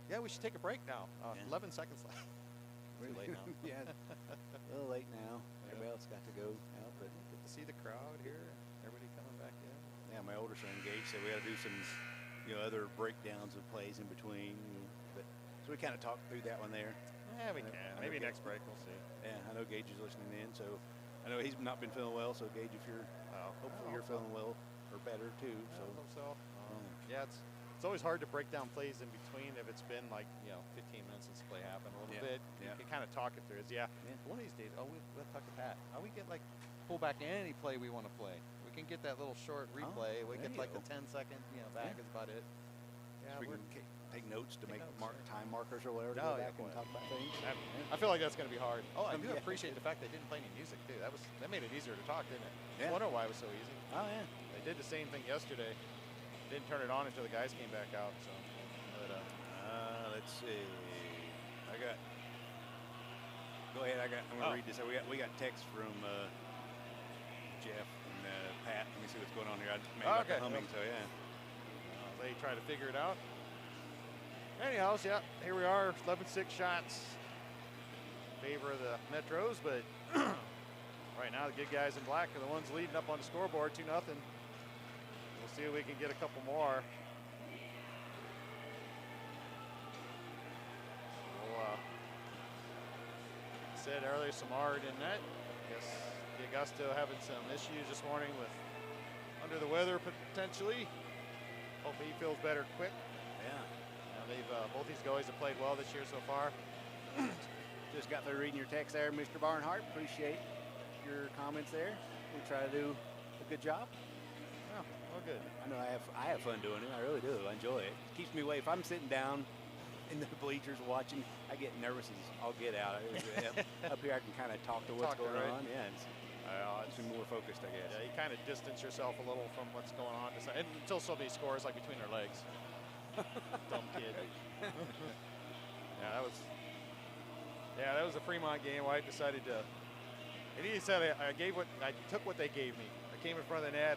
Yeah, we should take a break now. 11 seconds left. Too late now. Yeah, a little late now. Everybody else got to go out, but get to see the crowd here. Everybody coming back in. Yeah, my older son Gage said we got to do some, other breakdowns of plays in between. But so we kind of talked through that one there. Yeah, we can. Maybe next break we'll see. Yeah, I know Gage is listening in, so I know he's not been feeling well. So Gage, if you're hopefully you're feeling well or better too. So I hope so. Yeah, it's always hard to break down plays in between if it's been like 15 minutes since the play happened a little bit. You can kind of talk it through. One of these days, we'll talk to Pat. How we get pull back any play we want to play. We can get that little short replay. We get the 10-second back is about it. Yeah, so we can take notes to make time markers or whatever. No, go back and talk about things. I feel like that's going to be hard. Oh, I do appreciate the fact they didn't play any music too. That made it easier to talk, didn't it? Yeah. I wonder why it was so easy. Oh yeah. They did the same thing yesterday. Didn't turn it on until the guys came back out. So, let's see. Go ahead. I'm going to read this. We got text from Jeff and Pat. Let me see what's going on here. I just made the humming. So yeah. They try to figure it out. Anyhow, here we are. 11-6 shots in favor of the Metros, but right now the good guys in black are the ones leading up on the scoreboard, 2-0. We'll see if we can get a couple more. Said earlier, Samard in net. I guess the Augusto having some issues this morning with under the weather potentially. Hope he feels better quick. Yeah. They've both these goalies have played well this year so far. Just got through reading your text there, Mr. Barnhart. Appreciate your comments there. We try to do a good job. Oh, well, good. I know I have fun doing it. I really do. I enjoy it. It keeps me away. If I'm sitting down in the bleachers watching, I get nervous as I'll get out. Up here, I can kind of talk to what's going on. Yeah, it's more focused, I guess. Yeah, you kind of distance yourself a little from what's going on, until somebody scores like between their legs. Dumb kid. that was a Fremont game. White decided to. And he said I took what they gave me. I came in front of the net.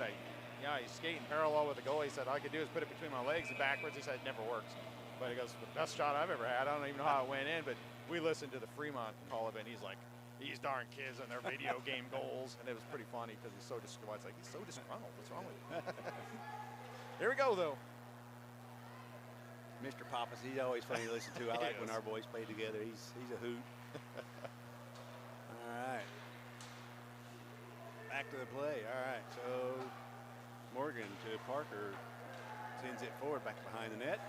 He's skating parallel with the goal. He said all I could do is put it between my legs and backwards. He said it never works. But he goes, the best shot I've ever had. I don't even know how it went in, but we listened to the Fremont call of it, and he's like, these darn kids and their video game goals. And it was pretty funny because he's so disgruntled. It's like, he's so disgruntled. What's wrong with you? Here we go, though. Mr. Pappas, he's always funny to listen to. I like when our boys play together. He's a hoot. All right. Back to the play. All right. So Morgan to Parker sends it forward back behind the net.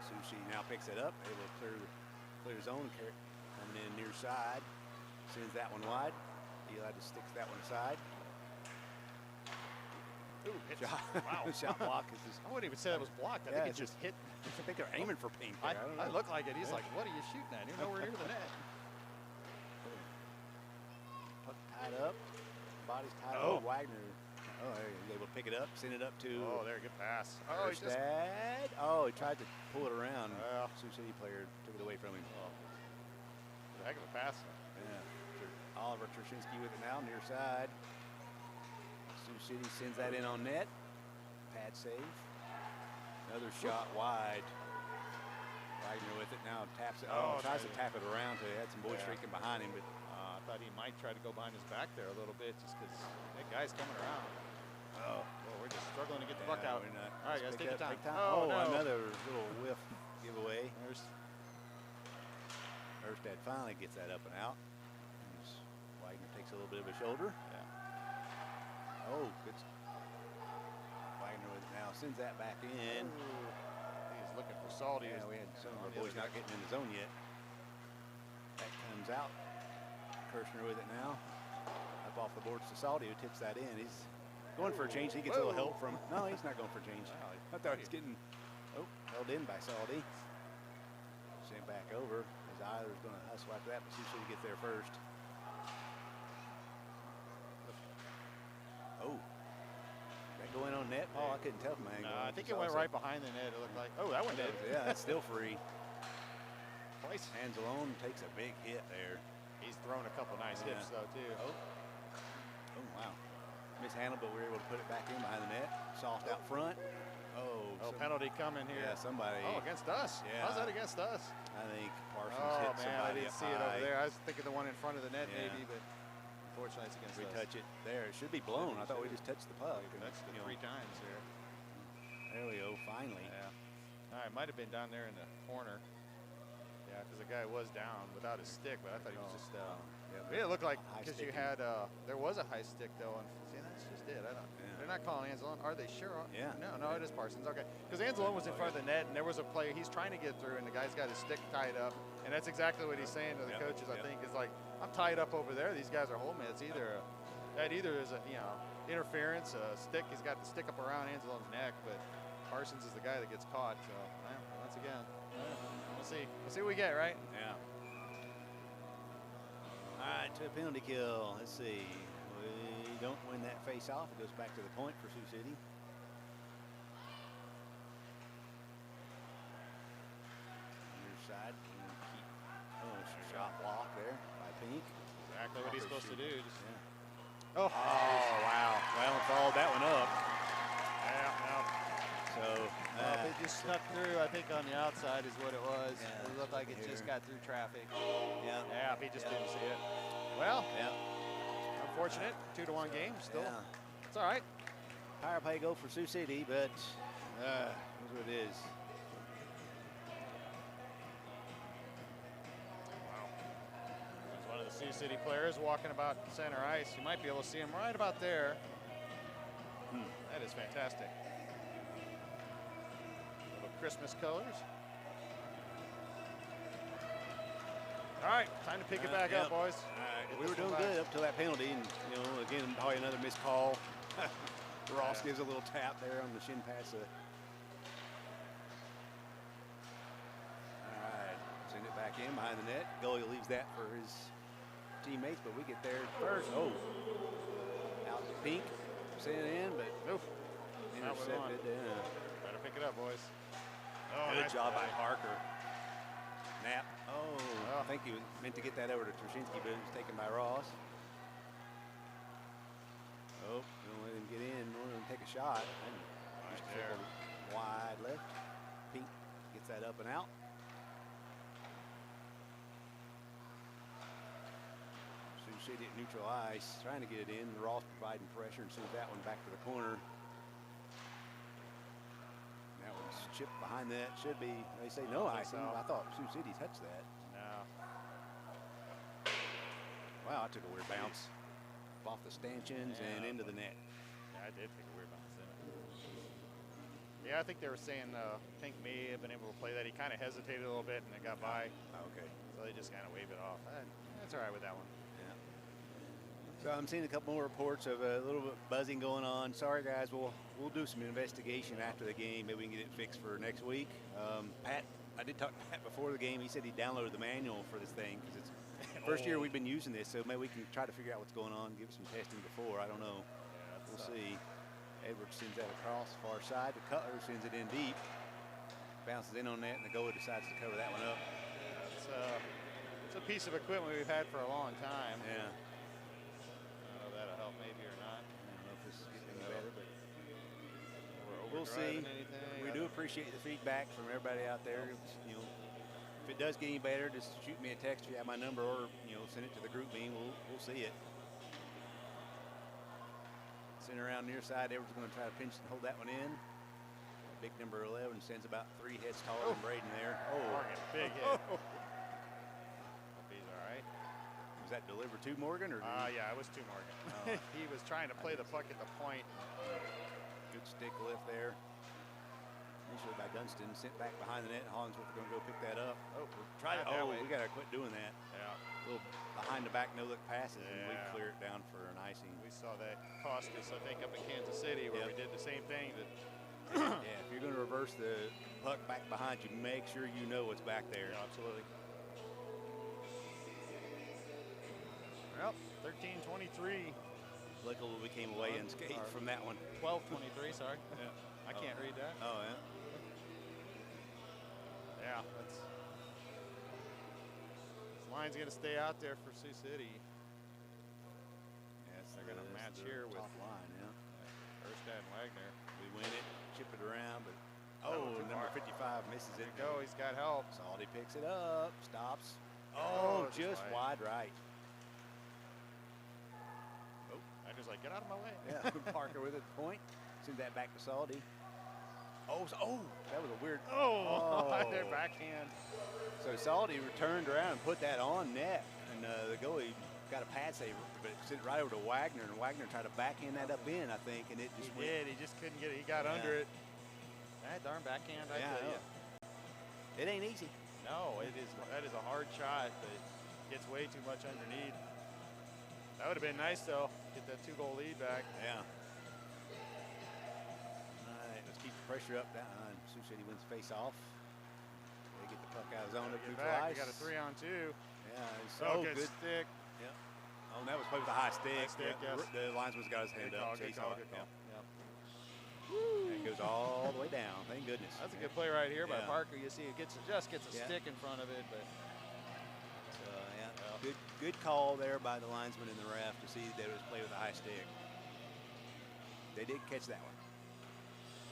Sioux City now picks it up, able to clear his own, coming in near side, sends that one wide. Eli just sticks that one aside. Ooh, hit. Shot, Wow. shot block is just. I wouldn't even say that was blocked. I think it just hit. I think they're aiming for pink. I There. I don't know. look like it. He's like, what are you shooting at? You're nowhere near the net. Puck tied up, body's tied Oh. up. Wagner. Oh, there he's able to pick it up, send it up to. Oh, there, good pass. Oh, he just. Erstad. Oh, he tried to pull it around. Well. Sioux City player took it away from him. Oh, heck of a pass. Yeah. Oliver Trushinsky with it now, near side. Sioux City sends that in on net. Pad save. Another shot wide. Wagner with it now, taps it. Oh, tries to tap it around. So he had some boys streaking behind him, but I thought he might try to go behind his back there a little bit just because that guy's coming around. Oh, we're just struggling to get the puck out. We're not. All right, guys, take your time. Oh, no. another little whiff giveaway. There's Erstad finally gets that up and out. Wagner takes a little bit of a shoulder. Yeah. Oh, good. Wagner with it now sends that back in. Ooh. He's looking for Salty. Yeah, we had some of our boys not getting in the zone yet. That comes out. Kirshner with it now. Up off the boards to Salty, who tips that in. He's going for a change. He gets a little help from. No, he's not going for a change. Wow, I thought he was getting held in by Salty. Sent back over. His Eiler's going to hustle after that, but Sioux City gets there first. Oh. That go in on net? Oh, I couldn't tell from my angle. I think it went right behind the net. It looked like. Oh, that one did. Yeah, that's still free. Twice. Anzalone takes a big hit there. He's thrown a couple nice hits though too. Oh, wow. Mishandled, but we were able to put it back in behind the net. Soft out front. Oh, penalty coming here. Yeah, somebody. Oh, against us. Yeah. How's that against us? I think Parsons Oh hit man, I somebody didn't up see it high. over there. I was thinking the one in front of the net Yeah. maybe, but unfortunately it's against We us. touch it there. It should be blown. I thought we just touched the puck. We touched it 3 times here. There we go. Finally. Yeah. All right, might have been down there in the corner. Yeah, because the guy was down without his stick, but I thought he was just. It looked like because you had there was a high stick though, and see that's just it. I don't. Yeah. They're not calling Anzalone. Are they sure? Yeah. No, it is Parsons. Okay, because Anzalone was in front of the net, and there was a player. He's trying to get through, and the guy's got his stick tied up, and that's exactly what he's saying to the coaches. I think is like, I'm tied up over there. These guys are holding me. It's either that either is a interference, a stick. He's got the stick up around Anzalone's neck, but Parsons is the guy that gets caught. So once again, we'll see. We'll see what we get, right? Yeah. All right, to a penalty kill. Let's see. We don't win that face-off. It goes back to the point for Sioux City. Near side. Shot block there by Pink. Exactly what he's supposed to do. Just, Oh, wow. Well, followed that one up. So it just snuck through, I think, on the outside is what it was. Yeah, It looked like it just got through traffic. yeah, he just didn't see it. Well, unfortunate. 2-1 game. Still, it's all right. Power play go for Sioux City, but that's what it is. There's one of the Sioux City players walking about center ice. You might be able to see him right about there. That is fantastic. Little Christmas colors. All right, time to pick it back up, boys. All right, Get we this were one doing back. good up till that penalty, and again, probably another missed call. Ross gives a little tap there on the shin pass. All right, send it back in behind the net. Goalie leaves that for his teammates, but we get there first. Oh, out to Pink, sent in, but intercepted. Better pick it up, boys. Oh, Good nice job by play. Parker. Knapp. I think he was meant to get that over to Trushinsky, but it was taken by Ross. Oh, don't let him get in. Don't let him take a shot. Right there. Wide left. Pink gets that up and out. Sioux City at neutral ice, trying to get it in. Ross providing pressure and sends that one back to the corner. That one's chipped behind that. Should be, they say no icing. I thought Sioux City touched that. No. Wow, I took a weird bounce. Off the stanchions and into the net. Yeah, I did take a weird bounce in it. Yeah, I think they were saying Pink may have been able to play that. He kind of hesitated a little bit and it got by. Oh, okay. So they just kind of waved it off. That's all right with that one. Yeah. So I'm seeing a couple more reports of a little bit buzzing going on. Sorry, guys. We'll do some investigation after the game. Maybe we can get it fixed for next week. Pat, I did talk to Pat before the game. He said he downloaded the manual for this thing because it's the first year we've been using this. So maybe we can try to figure out what's going on, give it some testing before. I don't know. Yeah, we'll see. Edwards sends that across far side. The Cutler sends it in deep. Bounces in on that, and the goalie decides to cover that one up. It's a piece of equipment we've had for a long time. Yeah. I don't know if that'll help maybe or not. I don't know if this is getting any better, but we'll see. We do appreciate the feedback from everybody out there. You know, if it does get any better, just shoot me a text. You have my number, or send it to the group beam. We'll see it. Send around near side. Edwards going to try to pinch and hold that one in. Big number 11 stands about 3 heads taller than Braden there. Morgan, big hit. Hope he's all right. Was that delivered to Morgan? Or yeah, it was to Morgan. He was trying to play the puck at the point. Good stick lift there. Initially by Dunstan, sent back behind the net. Hollingsworth going to go pick that up. We got to quit doing that. Yeah. A little behind the back, no look passes, and we Yeah. clear it down for an icing. We saw that cost us, I think, up in Kansas City where we did the same thing. Yeah, if you're going to reverse the puck back behind you, make sure you know what's back there. Yeah, absolutely. Well, 13-23. Luckily, we came away unscathed from that one. 12-23, sorry. Yeah. I can't read that. Oh, yeah. Yeah, this line's going to stay out there for Sioux City. Yes, they're going to match here with top line, Erstad and Wagner. We win it, chip it around, but number 55 misses it. There you go, he's got help. Salty picks it up, stops. Just wide right. I just like, get out of my way. Yeah, Parker with it at the point. Send that back to Salty. That was a weird. Their backhand. So Salty returned around and put that on net, and the goalie got a pad save, but it sent right over to Wagner, and Wagner tried to backhand that up in, I think, and it just went. He just couldn't get it. He got under it. That darn backhand, I tell you. It ain't easy. No, it is. That is a hard shot, but it gets way too much underneath. That would have been nice, though. Get that 2-goal lead back. Yeah. All right, let's keep the pressure up. Sioux City wins face-off. They get the puck out of zone up through twice. We got a 3-on-2. Yeah, good stick. Yeah. Oh, and that was probably the high stick. Yes. The linesman's got his hand up. Good call. Yeah. And it goes all the way down. Thank goodness. That's a good play right here by Parker. You see, it just gets a stick in front of it, but. Good call there by the linesman and the ref to see that it was played with a high stick. They did catch that one.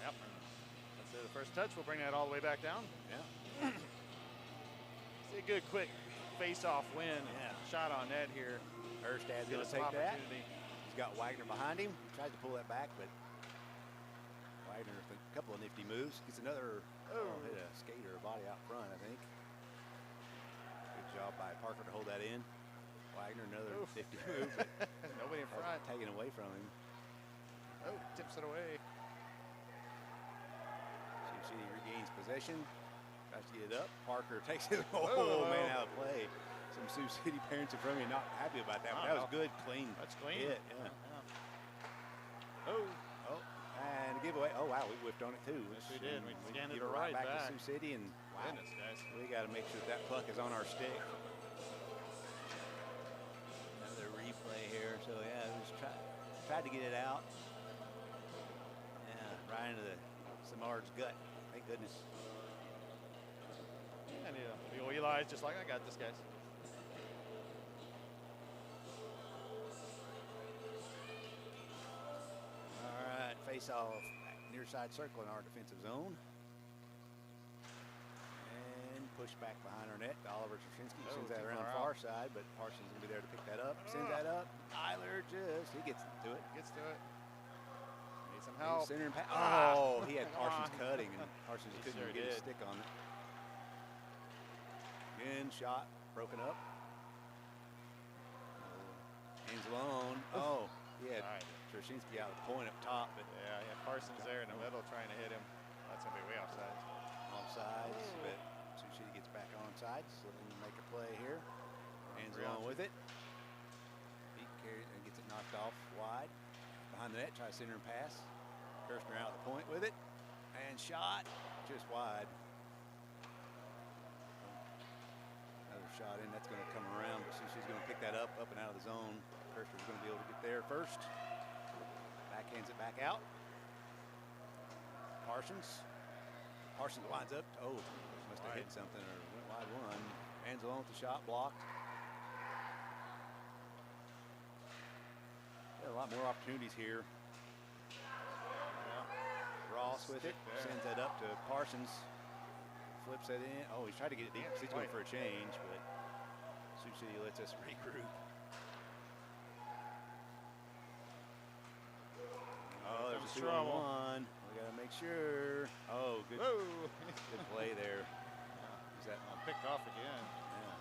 Yep. That's the first touch. We'll bring that all the way back down. Yeah. See a good quick face-off win. Shot on net here. Erstad's going to take that. He's got Wagner behind him. Tries to pull that back, but Wagner with a couple of nifty moves. Gets another hit a skater, a body out front, I think. Good job by Parker to hold that in. Wagner, another 50 move. Nobody in front. Taken away from him. Tips it away. Sioux City regains possession. Tries to get it up. Parker takes it. Man, out of play. Some Sioux City parents in front of me not happy about that. But that was good, clean. That's clean. Hit, and a giveaway. Oh, wow, we whipped on it too. Yes, we did. We scanned it right back to Sioux City, and goodness, guys. We got to make sure that puck is on our stick. Another replay here. So, just tried to get it out. Yeah, right into the Samard's gut. Thank goodness. And Eli's just like, I got this, guys. All right, face off near side circle in our defensive zone. And push back behind our net. Oliver Trzynski sends that around far side, but Parsons going to be there to pick that up. Sends that up. Tyler he gets to it. Need some help. Center and he had Parsons cutting, and Parsons couldn't get his stick on it. Again, shot broken up. Hands alone. He had Trzynski out of the point up top, but Parsons there in the middle trying to hit him. That's going to be way offside. Offsides, but Sioux City gets back onside, so they can make a play here. Hands along with it. He carries and gets it knocked off wide. Behind the net, tries to center and pass. Kirshner out the point with it. And shot just wide. Another shot in, that's going to come around, but Sioux City's going to pick that up and out of the zone. Kirshner's going to be able to get there first. Backhands it back out. Parsons lines up. Oh, must have hit something or went wide one. Hands alone with the shot, blocked. Got a lot more opportunities here. Ross with it, sends that up to Parsons. Flips that in. Oh, he's trying to get it deep. He's going for a change, but Sioux City lets us regroup. Oh, there's a 2-on-1. We got to make sure. Oh, good, good play there. Is that picked off again? Yeah.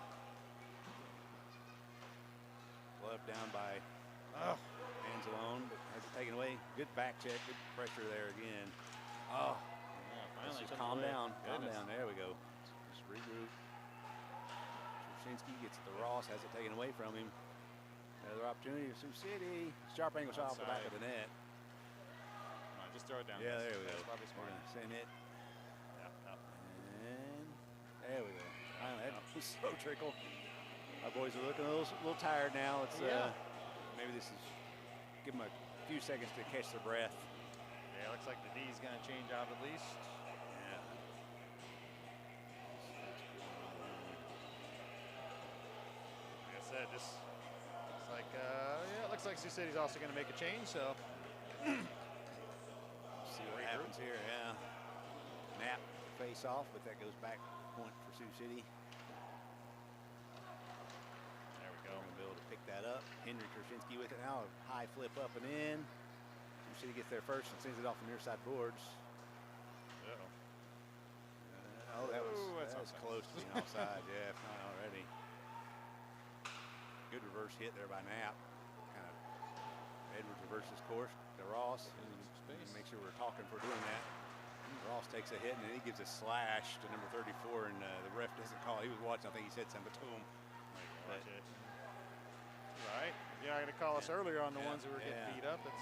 Glove down by Anzalone, but has it taken away. Good back check, good pressure there again. Oh, yeah, let's finally just calm down. Calm Goodness. down. There we go. Just regroup. Trzynski gets it to Ross, has it taken away from him. Another opportunity for Sioux City. Sharp angle shot off the back of the net. Come on, just throw it down. Yeah, there we go. That's probably smart. Send it. Yeah. And there we go. That was slow trickle. Our boys are looking a little tired now. It's maybe this is give them a few seconds to catch their breath. Yeah, looks like the D's going to change out at least. Yeah. Like I said, this looks like it looks like Sioux City's also going to make a change. So See what happens here. Yeah. Knapp face off, but that goes back point for Sioux City. there we We're go. going to be able to pick that up. Henry Trzynski with it now. A high flip up and in. Sioux City gets there first and sends it off the near side boards. Uh-oh. That Ooh, was that's close to being offside. Yeah, if not already. Good reverse hit there by Knapp. Kind of Edwards reverses course to Ross. And make sure we're talking for doing that. Ross takes a hit and then he gives a slash to number 34, and the ref doesn't call. He was watching. I think he said something to him. Watch it. Right. You're not going to call us earlier on the Yeah, ones that were getting yeah. beat up. It's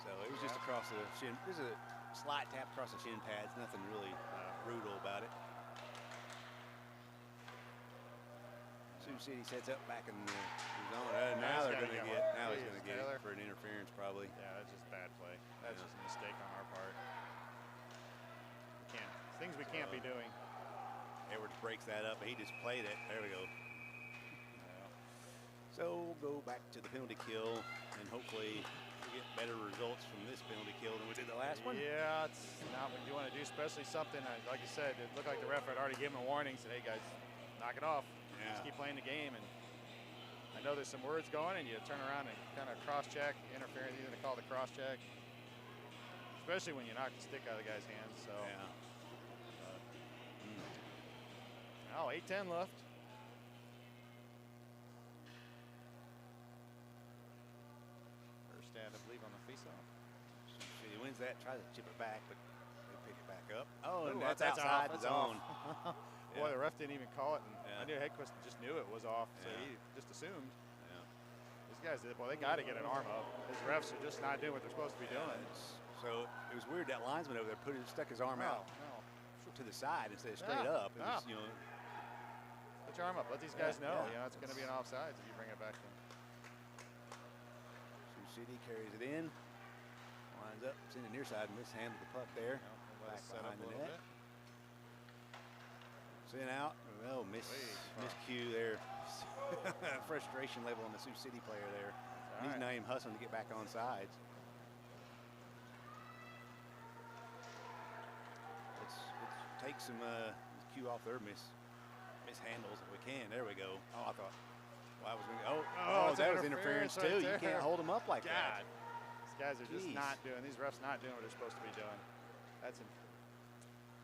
So it was just across the shin. There's a slight tap across the shin pads. Nothing really brutal about it. Sioux City sets up back in the zone. Now they're going to get. Now he's going to get it for an interference probably. Yeah, that's just bad play. That's just a mistake on our part. We can't. Things we can't be doing. Edwards breaks that up. He just played it. There we go. So we'll go back to the penalty kill, and hopefully we get better results from this penalty kill than we did the last one. Yeah, it's not what you want to do, especially something like you said. It looked like the ref had already given a warning. Said, "Hey guys, knock it off. Yeah. Just keep playing the game." And I know there's some words going, and you turn around and kind of cross-check interference. Either they call the cross-check, especially when you knock the stick out of the guy's hands. So. Yeah. Oh, 8:10 left. First stand, I believe, on the face-off. He wins that, tries to chip it back, but they pick it back up. Oh, and Ooh, that's outside off. the zone. Boy, the ref didn't even call it, and Yeah. I knew Hedquist just knew it was off, so Yeah. he just assumed. Yeah. These guys did. Well, they got to get an arm up. These refs are just not doing what they're supposed to be doing. So it was weird that linesman over there stuck his arm out to the side instead of straight up. It was, put your arm up. Let these guys know. Yeah. It's going to be an offsides if you bring it back to them. Sioux City carries it in, lines up, it's in the near side, mishandled the puck there. Back Set up behind a the little net. bit. Sent out. Oh, miscue there. Frustration level on the Sioux City player there. He's right. not even hustling to get back on sides. Let's take some cue off their mishandles if we can. There we go. Oh, I thought. Well, I was going to. Oh, that was interference right too. there. You can't hold them up like God. that. These guys are just Jeez. not doing. These refs not doing what they're supposed to be doing. That's.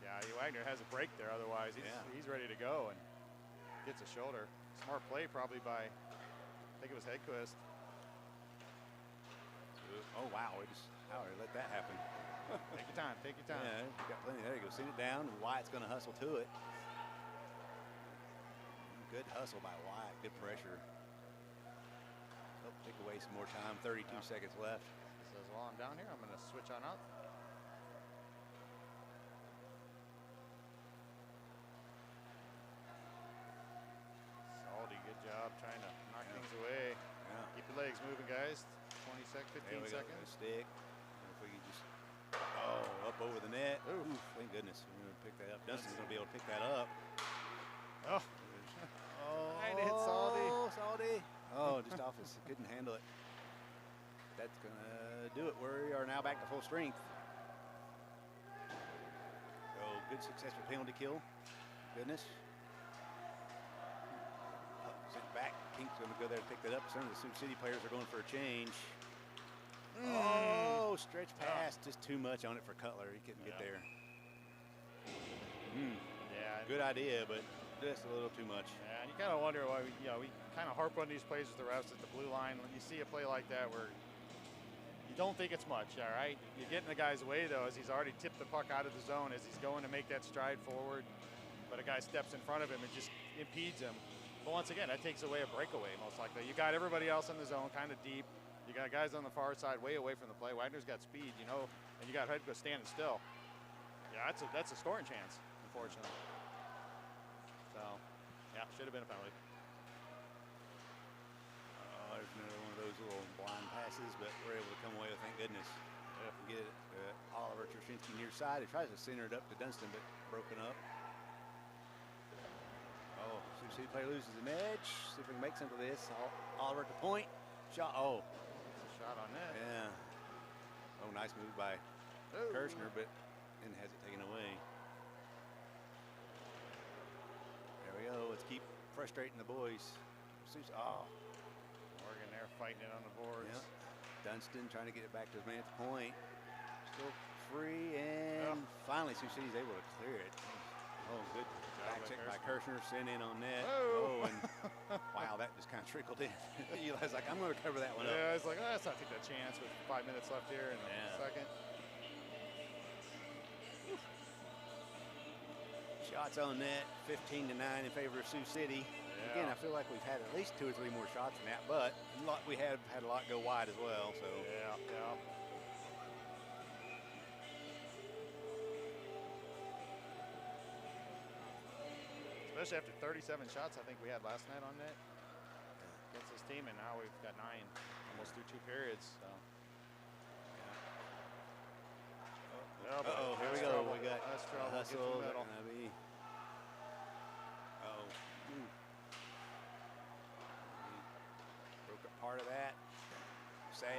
Yeah, Wagner has a break there. Otherwise, he's ready to go and gets a shoulder. Smart play probably by. I think it was Hedquist. Oh wow! How did they let that happen? Take your time. Take your time. Yeah, you got plenty. There you go. Send it down. Wyatt's going to hustle to it. Good hustle by Wyatt. Good pressure. Oh, take away some more time. 32 seconds left. He says, well, I'm down here. I'm going to switch on up. Salty, good job trying to knock things away. Yeah. Keep your legs moving, guys. 15 seconds. Stick. If we can just, up over the net. Ooh, thank goodness. We're going to pick that up. Dunstan's going to be able to pick that up. Oh. Trying to hit Salty. Salty. Oh, just off his, couldn't handle it. That's going to do it. We are now back to full strength. So good successful penalty kill. Goodness. Sent back. Pink's going to go there to pick that up. Some of the Sioux City players are going for a change. Oh, stretch pass. Just too much on it for Cutler. He couldn't get there. Yeah. Good idea, but just a little too much. Yeah, and you kind of wonder why we kind of harp on these plays with the refs at the blue line. When you see a play like that where you don't think it's much, all right? You're getting the guy's way, though, as he's already tipped the puck out of the zone as he's going to make that stride forward. But a guy steps in front of him and just impedes him. But once again, that takes away a breakaway, most likely. You got everybody else in the zone kind of deep. You got guys on the far side way away from the play. Wagner's got speed, you know, and you got Hedgo standing still. Yeah, that's a scoring chance, unfortunately. So, yeah, should have been a penalty. Oh, there's another one of those little blind passes, but we're able to come away with, thank goodness. Get it Oliver Trushinsky near side. He tries to center it up to Dunstan, but broken up. Oh, Sioux City player loses an edge. See if we can make something of this. Oliver at the point. Shot. Oh. It's a shot on net. Yeah. Oh, nice move by Kirshner, but then has it taken away. There we go. Let's keep frustrating the boys. Oh. Morgan there fighting it on the boards. Yep. Dunstan trying to get it back to his man at the point. Still free, and finally Sioux City's able to clear it. Oh, good back check by Kirshner, sent in on net. Oh, and wow, that just kind of trickled in. Eli's like, I'm going to cover that one up. Yeah, I was like, let's not take that chance with 5 minutes left here in the second. Shots on net, 15-9 in favor of Sioux City. Yeah. Again, I feel like we've had at least 2 or 3 more shots than that, but we have had a lot go wide as well. So yeah. Especially after 37 shots, I think we had last night on net against this team, and now we've got 9, almost through 2 periods. So. Here we go. Trouble. We got that's trouble. hustle. Get to the middle. Broke up part of that. Save.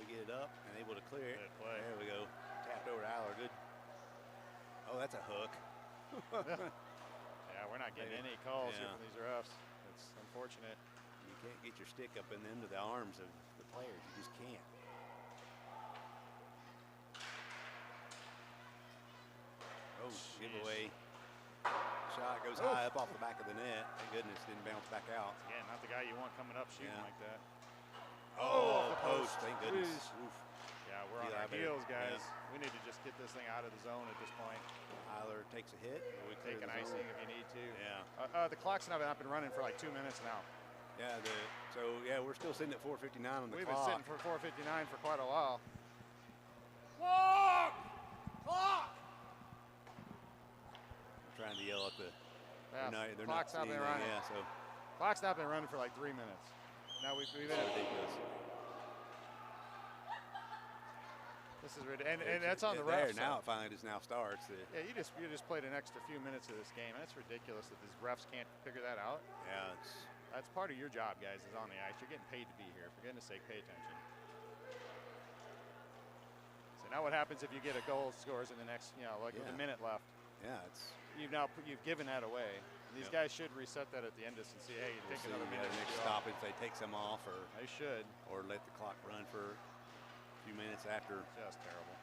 We get it up and able to clear it. Good play. There we go. Tapped over to Aller. Good. Oh, that's a hook. Yeah, we're not getting any calls here from these refs. It's unfortunate. You can't get your stick up and into the arms of the players. You just can't. Oh, giveaway. Shot goes high up off the back of the net. Thank goodness didn't bounce back out. Again, not the guy you want coming up shooting like that. Oh, post. Thank goodness. Oof. Yeah, we're on our heels, guys. We need to just get this thing out of the zone at this point. Eiler takes a hit. We take an icing if you need to. Yeah. The clock's not been running for like 2 minutes now. Yeah. We're still sitting at 4:59 on the We've clock. been sitting for 4:59 for quite a while. Clock! I'm trying to yell at the. They're clock's not been running. Yeah. So. Clock's not been running for like 3 minutes. Now we've been. Ridiculous. This is ridiculous, and that's on the refs. Now it finally just now starts. Yeah, you just played an extra few minutes of this game. That's ridiculous that these refs can't figure that out. Yeah, that's part of your job, guys, is on the ice. You're getting paid to be here. For goodness sake, pay attention. So now what happens if you get a goal scores in the next, with a minute left? Yeah, you've given that away. And these guys should reset that at the end just and see, hey, you take another minute. Next stop if they take some off, or they should, or let the clock run for a few minutes after. Just terrible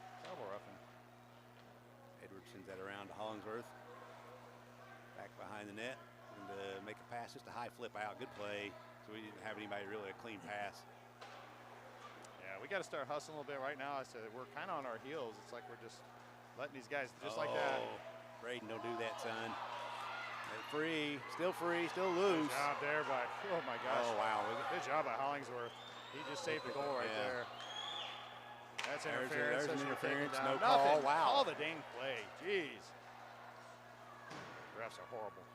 roughing. Edwards sends that around to Hollingsworth. Back behind the net and make a pass, just a high flip out. Good play. So we didn't have anybody really a clean pass. Yeah, we got to start hustling a little bit right now. I said we're kind of on our heels. It's like we're just letting these guys just like that. Braden, don't do that, son. They're free, still loose. Good job there by, oh my gosh. Oh, wow. Good job by Hollingsworth. He just saved the goal right there. That's interference. There's an interference, no Nothing. call. Wow. Call the dang play. Jeez. Refs are horrible.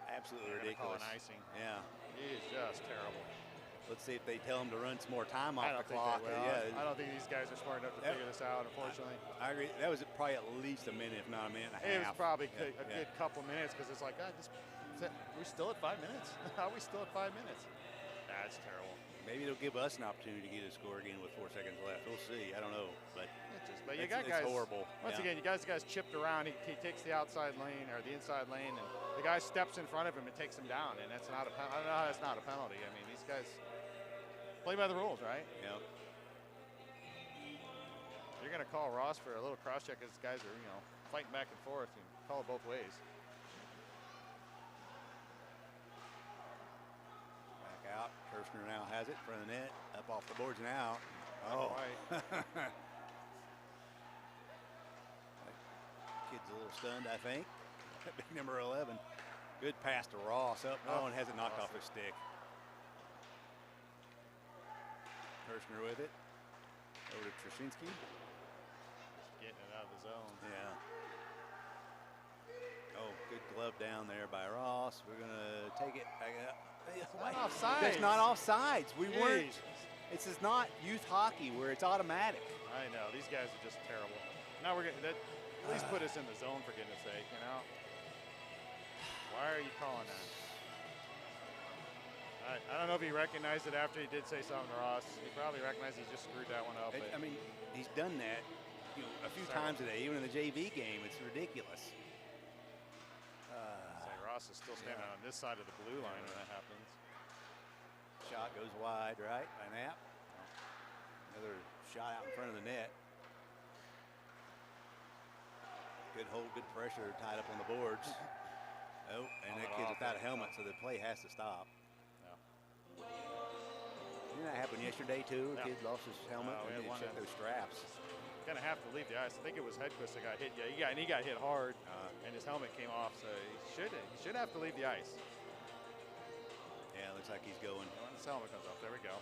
Absolutely They're ridiculous. Call an icing. Yeah. He is just terrible. Let's see if they tell him to run some more time off I don't the think clock. they will. Yeah. I don't think these guys are smart enough to figure this out, unfortunately. I agree. That was probably at least a minute, if not a minute and a half. It was probably a good couple minutes because it's like, we're still at 5 minutes? How are we still at 5 minutes? That's terrible. Maybe it'll give us an opportunity to get a score again with 4 seconds left. We'll see. I don't know, but you got guys. It's horrible. Once again, you guys chipped around. He takes the outside lane or the inside lane, and the guy steps in front of him and takes him down, and that's not a penalty. I don't know how that's not a penalty. I mean, these guys play by the rules, right? Yep. You're going to call Ross for a little cross check as guys are, fighting back and forth, and call it both ways. Back out. Kirshner now has it in front of the net. Up off the boards and out. Oh. Kid's a little stunned, I think. Big number 11. Good pass to Ross. And has it knocked off his stick. Kirshner with it. Over to Trzynski. Just getting it out of the zone. Yeah. Oh, good glove down there by Ross. We're going to take it. It's not offsides. It's not offsides. We weren't. This is not youth hockey where it's automatic. I know. These guys are just terrible. Now we're getting that. At least put us in the zone, for goodness sake, Why are you calling that? I don't know if he recognized it after he did say something to Ross. He probably recognized he just screwed that one up. I mean, he's done that a few times today, even in the JV game. It's ridiculous. Ross is still standing on this side of the blue line when that happens. Shot goes wide, right, by Knapp. Another shot out in front of the net. Good hold, good pressure, tied up on the boards. Oh, and that kid's without a helmet, so the play has to stop. Yeah. Didn't that happen yesterday, too? A kid lost his helmet and didn't check those straps. Gonna have to leave the ice. I think it was Hedquist that got hit. Yeah, he got hit hard, and his helmet came off. So he should have to leave the ice. Yeah, looks like he's going. When his helmet comes off, there we go.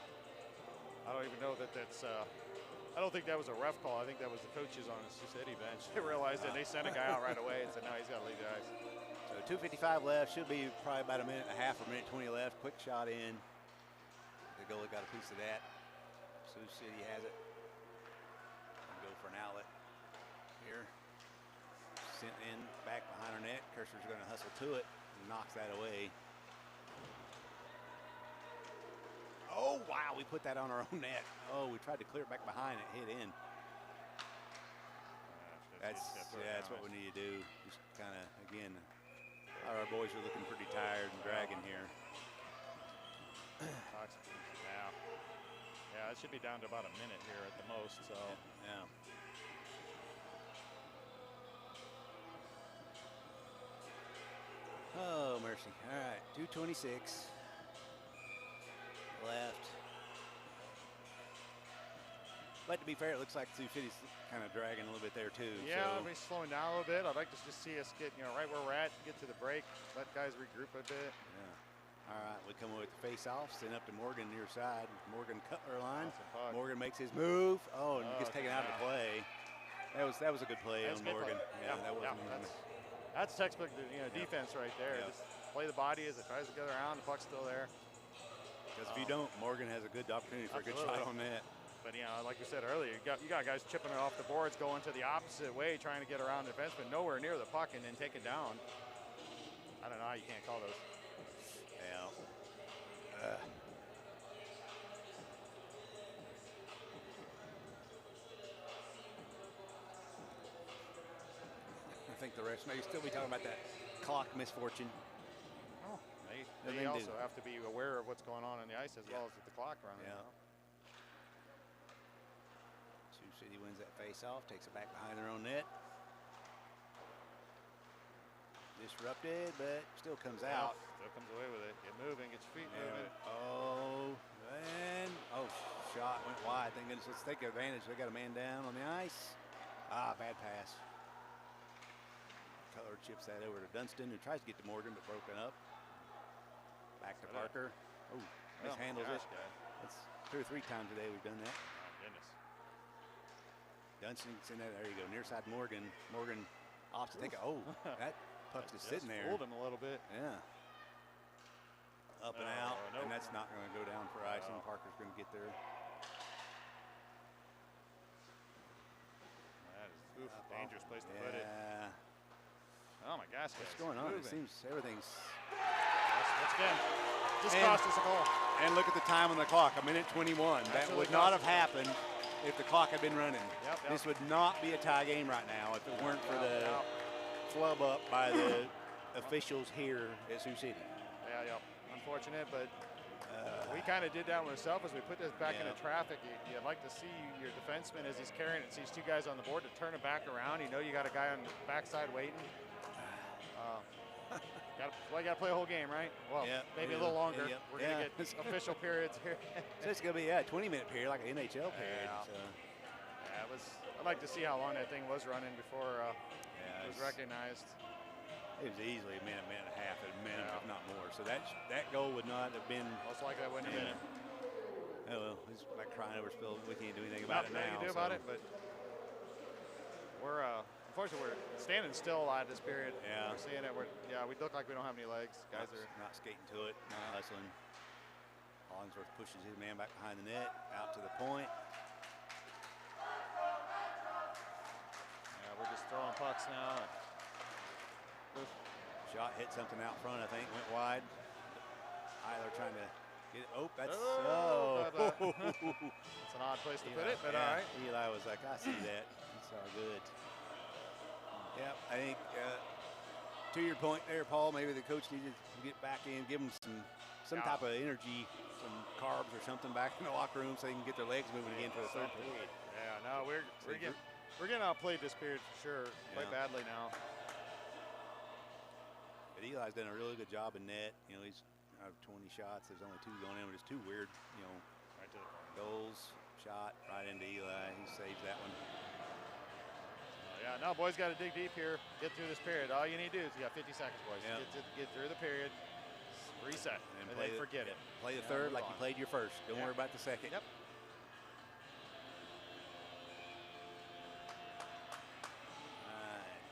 I don't even know that's. I don't think that was a ref call. I think that was the coaches on the Sioux City bench. They realized it. And they sent a guy out right away and said, "No, he's got to leave the ice." So 2:55 left. Should be probably about a minute and a half or minute 20 left. Quick shot in. The goalie got a piece of that. Sioux City has it. Go for an outlet here. Sent in back behind our net. Kirshner's going to hustle to it and knocks that away. Oh, wow, we put that on our own net. Oh, we tried to clear it back behind it, hit in. That's what we need to do. Just kind of, again, our boys are looking pretty tired and dragging here. Yeah, it should be down to about a minute here at the most. So yeah. Oh mercy! All right, 2:26 left. But to be fair, it looks like Sioux City's kind of dragging a little bit there too. Yeah, so. we're slowing down a little bit. I'd like to just see us get right where we're at, get to the break, let guys regroup a bit. Yeah. All right, we come with the face-off, send up to Morgan near side. Morgan Cutler line. Morgan makes his move. Oh, and gets taken out of the play. That was a good play on Morgan. Yeah, that wasn't that's textbook defense right there. Yeah. Just play the body as it tries to get around. The puck's still there. Because if you don't, Morgan has a good opportunity for a good shot on net. But like you said earlier, you got guys chipping it off the boards, going to the opposite way, trying to get around the defenseman, nowhere near the puck, and then take it down. I don't know how you can't call those. Yeah. I think the refs may still be talking about that clock misfortune. Oh, they also have to be aware of what's going on the ice as well as with the clock running. Yeah. Sioux City wins that face-off, takes it back behind their own net. Disrupted, but still comes out. Still comes away with it. Get moving, get your feet moving. Oh, and shot went wide. Thank goodness. Let's take advantage. They got a man down on the ice. Ah, bad pass. Cutler chips that over to Dunston, who tries to get to Morgan, but broken up. Back to Parker. Oh, mishandles it. That's 2 or 3 times today we've done that. Oh, goodness. Dunston's in there. There you go. Near side Morgan. Morgan opts to take it. Oh, that puck's just sitting there. Fooled him a little bit. Yeah. Up and out, and that's not going to go down for icing. Parker's going to get there. That is a dangerous place to put it. Yeah. Oh my gosh, What's going on? It seems everything's. That's good. Just cost us a goal. And look at the time on the clock, 1:21. That would not have happened if the clock had been running. Yep. This would not be a tie game right now if it weren't for the flub up by the officials here at Sioux City. Yeah. Unfortunate, but we kind of did that ourselves as we put this back into traffic. You'd like to see your defenseman as he's carrying it, sees 2 guys on the board to turn it back around. You know you got a guy on the backside waiting. You got to play a whole game, right? Well, maybe a little longer. We're going to get official periods here. So it's going to be a 20-minute period, like an NHL period. Yeah. So. Yeah, I'd like to see how long that thing was running before it was recognized. It was easily a minute and a half, if not more. So that goal would not have been. Most likely, that wouldn't have been. Oh well, he's like crying over spilled. We can't do anything about it now. Nothing you can do about it, but we're unfortunately we're standing still a lot this period. Yeah, we're seeing it. We look like we don't have any legs. Guys are not skating to it, not hustling. Hollingsworth pushes his man back behind the net, out to the point. Yeah, we're just throwing pucks now. Shot hit something out front, I think, went wide. Eiler trying to get it. Oh, that's It's an odd place to put it, but all right. Eli was like, I see that. It's all good. Yeah, I think to your point there, Paul, maybe the coach needed to get back in, give them some type of energy, some carbs or something back in the locker room so they can get their legs moving again for the third period. Yeah, no, we're getting outplayed this period for sure, quite badly now. But Eli's done a really good job in net. You know, he's out of 20 shots. There's only 2 going in, but it's 2 weird, right to the goals. Shot right into Eli. He saves that one. Yeah, now boys got to dig deep here. Get through this period. All you need to do is you got 50 seconds, boys. Yep. Get through the period. Reset, and then forget it. Play the third like you played your first. Don't worry about the second. Yep. All right.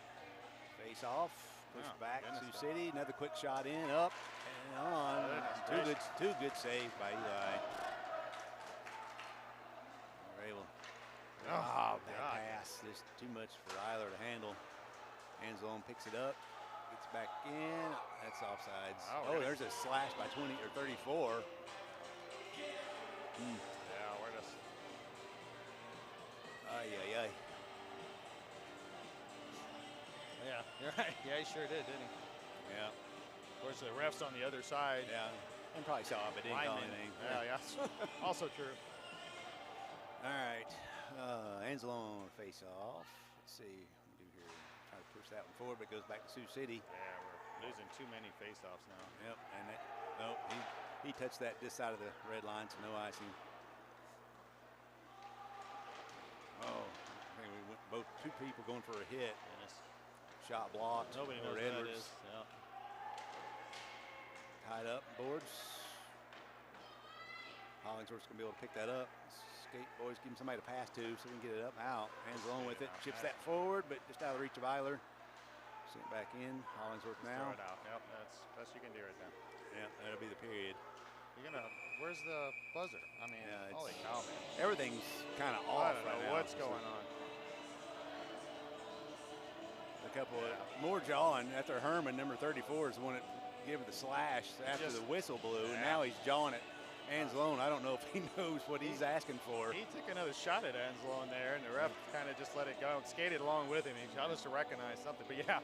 Face off. Push back to City. Another quick shot in, up and on. Two good saves by Eli. We're able. Bad pass. Just too much for Eiler to handle. Anzalone picks it up. Gets back in. That's offsides. Oh, there's a slash by 20 or 34. Yeah, we're just. Ay. Yeah, you're right. Yeah, he sure did, didn't he? Yeah. Of course, the ref's on the other side. Yeah. And probably saw it, but didn't call anything. Yeah. Also true. All right. Anzalone face off. Let's see. What we do here. Try to push that one forward, but it goes back to Sioux City. Yeah, we're losing too many face-offs now. Yep. And he touched that this side of the red line, so no icing. Oh, I think we went both 2 people going for a hit. Yes. Shot blocked. Nobody knows what that is. Yeah. Tied up boards. Hollingsworth's going to be able to pick that up. Skate boys, give him somebody to pass to so we can get it up and out. Hands alone with it. Chips that forward, but just out of reach of Eiler. Sent back in. Hollingsworth now. Throw it out. Yep, that's best you can do right now. Yeah, that'll be the period. Where's the buzzer? I mean, holy cow, man. Everything's kind of off. I don't know what's going on. A couple of more jawing after Herman, number 34, is the one that gave it the slash after the whistle blew, and now he's jawing it. Anzalone, I don't know if he knows what he's asking for. He took another shot at Anzalone there, and the ref kind of just let it go and skated along with him. He shot us to recognize something, but well,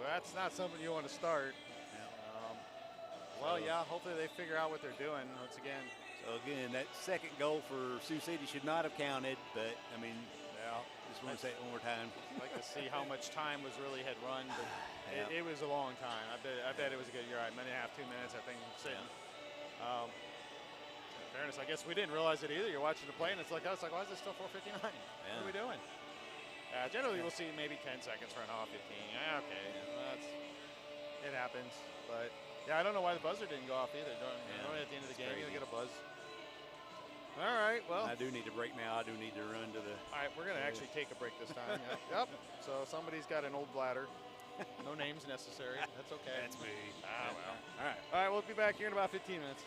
that's not something you want to start. Hopefully they figure out what they're doing once again. So again, that second goal for Sioux City should not have counted, but I mean, just want to say it one more time. I'd like to see how much time was really had run, but it was a long time. I bet it was a good, you're right, minute and a half, 2 minutes, I think, sitting. fairness, I guess we didn't realize it either. You're watching the play, and it's like, I was like, why is it still 4:59? What are we doing? Generally, we'll see maybe 10 seconds run off, 15. Yeah, okay, it happens. But yeah, I don't know why the buzzer didn't go off either. Normally at the end of the game, you'll get a buzz. All right, well. I do need to break now. I do need to run to the. All right, we're going to actually take a break this time. Yep. So somebody's got an old bladder. No names necessary. That's okay. That's me. Ah, well. All right. All right, we'll be back here in about 15 minutes.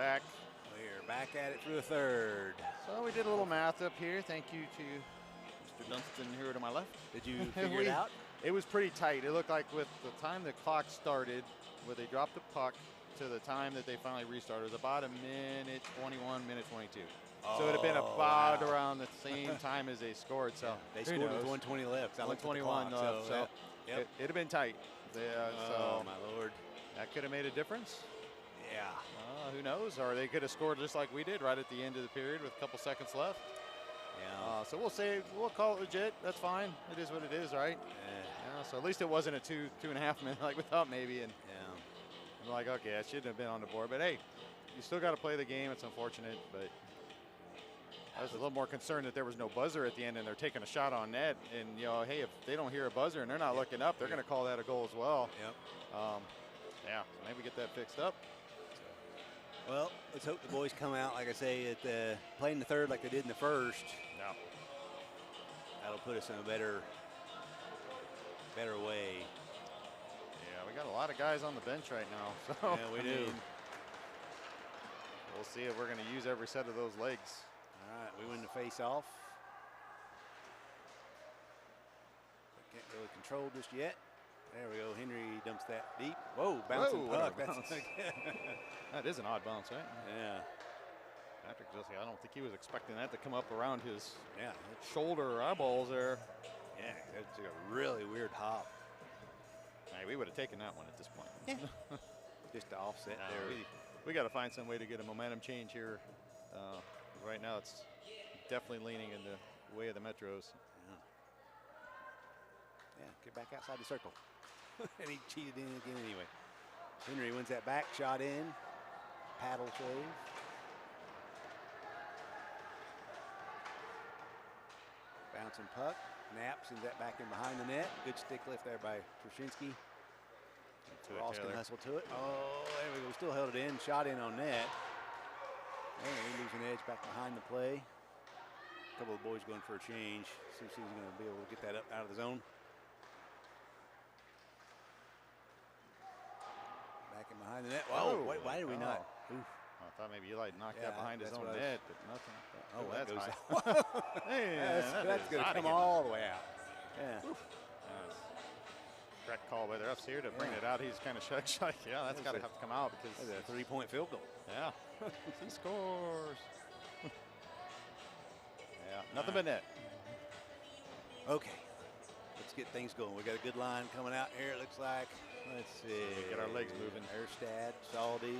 back. We're back at it for the third. So we did a little math up here. Thank you to Mr. Dunstan here to my left. Did you figure it out? It was pretty tight. It looked like with the time the clock started, where they dropped the puck to the time that they finally restarted, it was about a minute 21, minute 22. So it had been about around the same time as they scored. So they scored with 120 left. 121 left. So yep. it'd have been tight. Oh, my Lord. That could have made a difference. Yeah. Who knows? Or they could have scored just like we did right at the end of the period with a couple seconds left. Yeah. So we'll call it legit. That's fine. It is what it is, right? Yeah. So at least it wasn't a 2.5 minute like we thought maybe. And I'm like, okay, I shouldn't have been on the board. But hey, you still got to play the game. It's unfortunate, but I was a little more concerned that there was no buzzer at the end and they're taking a shot on net. And, hey, if they don't hear a buzzer and they're not looking up, they're going to call that a goal as well. Yep. So maybe get that fixed up. Well, let's hope the boys come out, like I say, at playing the third like they did in the first. Yeah. That'll put us in a better way. Yeah, we got a lot of guys on the bench right now. So yeah, we do. We'll see if we're going to use every set of those legs. All right, we win the face-off. Can't really control just yet. There we go. Henry dumps that deep. Whoa, bouncing puck. That is an odd bounce, right? Yeah. Patrick I don't think he was expecting that to come up around his Yeah. shoulder or eyeballs there. Yeah, that's a really weird hop. Hey, we would have taken that one at this point. Yeah. Just to offset there. We got to find some way to get a momentum change here. Right now, it's definitely leaning in the way of the Metros. Yeah, get back outside the circle. And he cheated in again anyway. Henry wins that back shot in. Paddle save. Bouncing puck. Knapp sends that back in behind the net. Good stick lift there by Krasinski. Ross can hustle to it. Oh, there we go. Still held it in. Shot in on net. And we lose an edge back behind the play. A couple of boys going for a change. See if he's going to be able to get that up out of the zone. Back in behind the net. Whoa, why did we not? Oof. I thought maybe Eli knocked that behind his own net, but nothing. Oh, that goes out. That's going to come all the way out. Yeah. Correct call by the refs here to bring it out. He's kind of shy. Yeah, that's got to have to come out because that's a 3-point field goal. Yeah. He scores. Yeah, nothing but net. Okay. Let's get things going. We got a good line coming out here, it looks like. Let's see. Get our legs moving. Erstad, Saldy,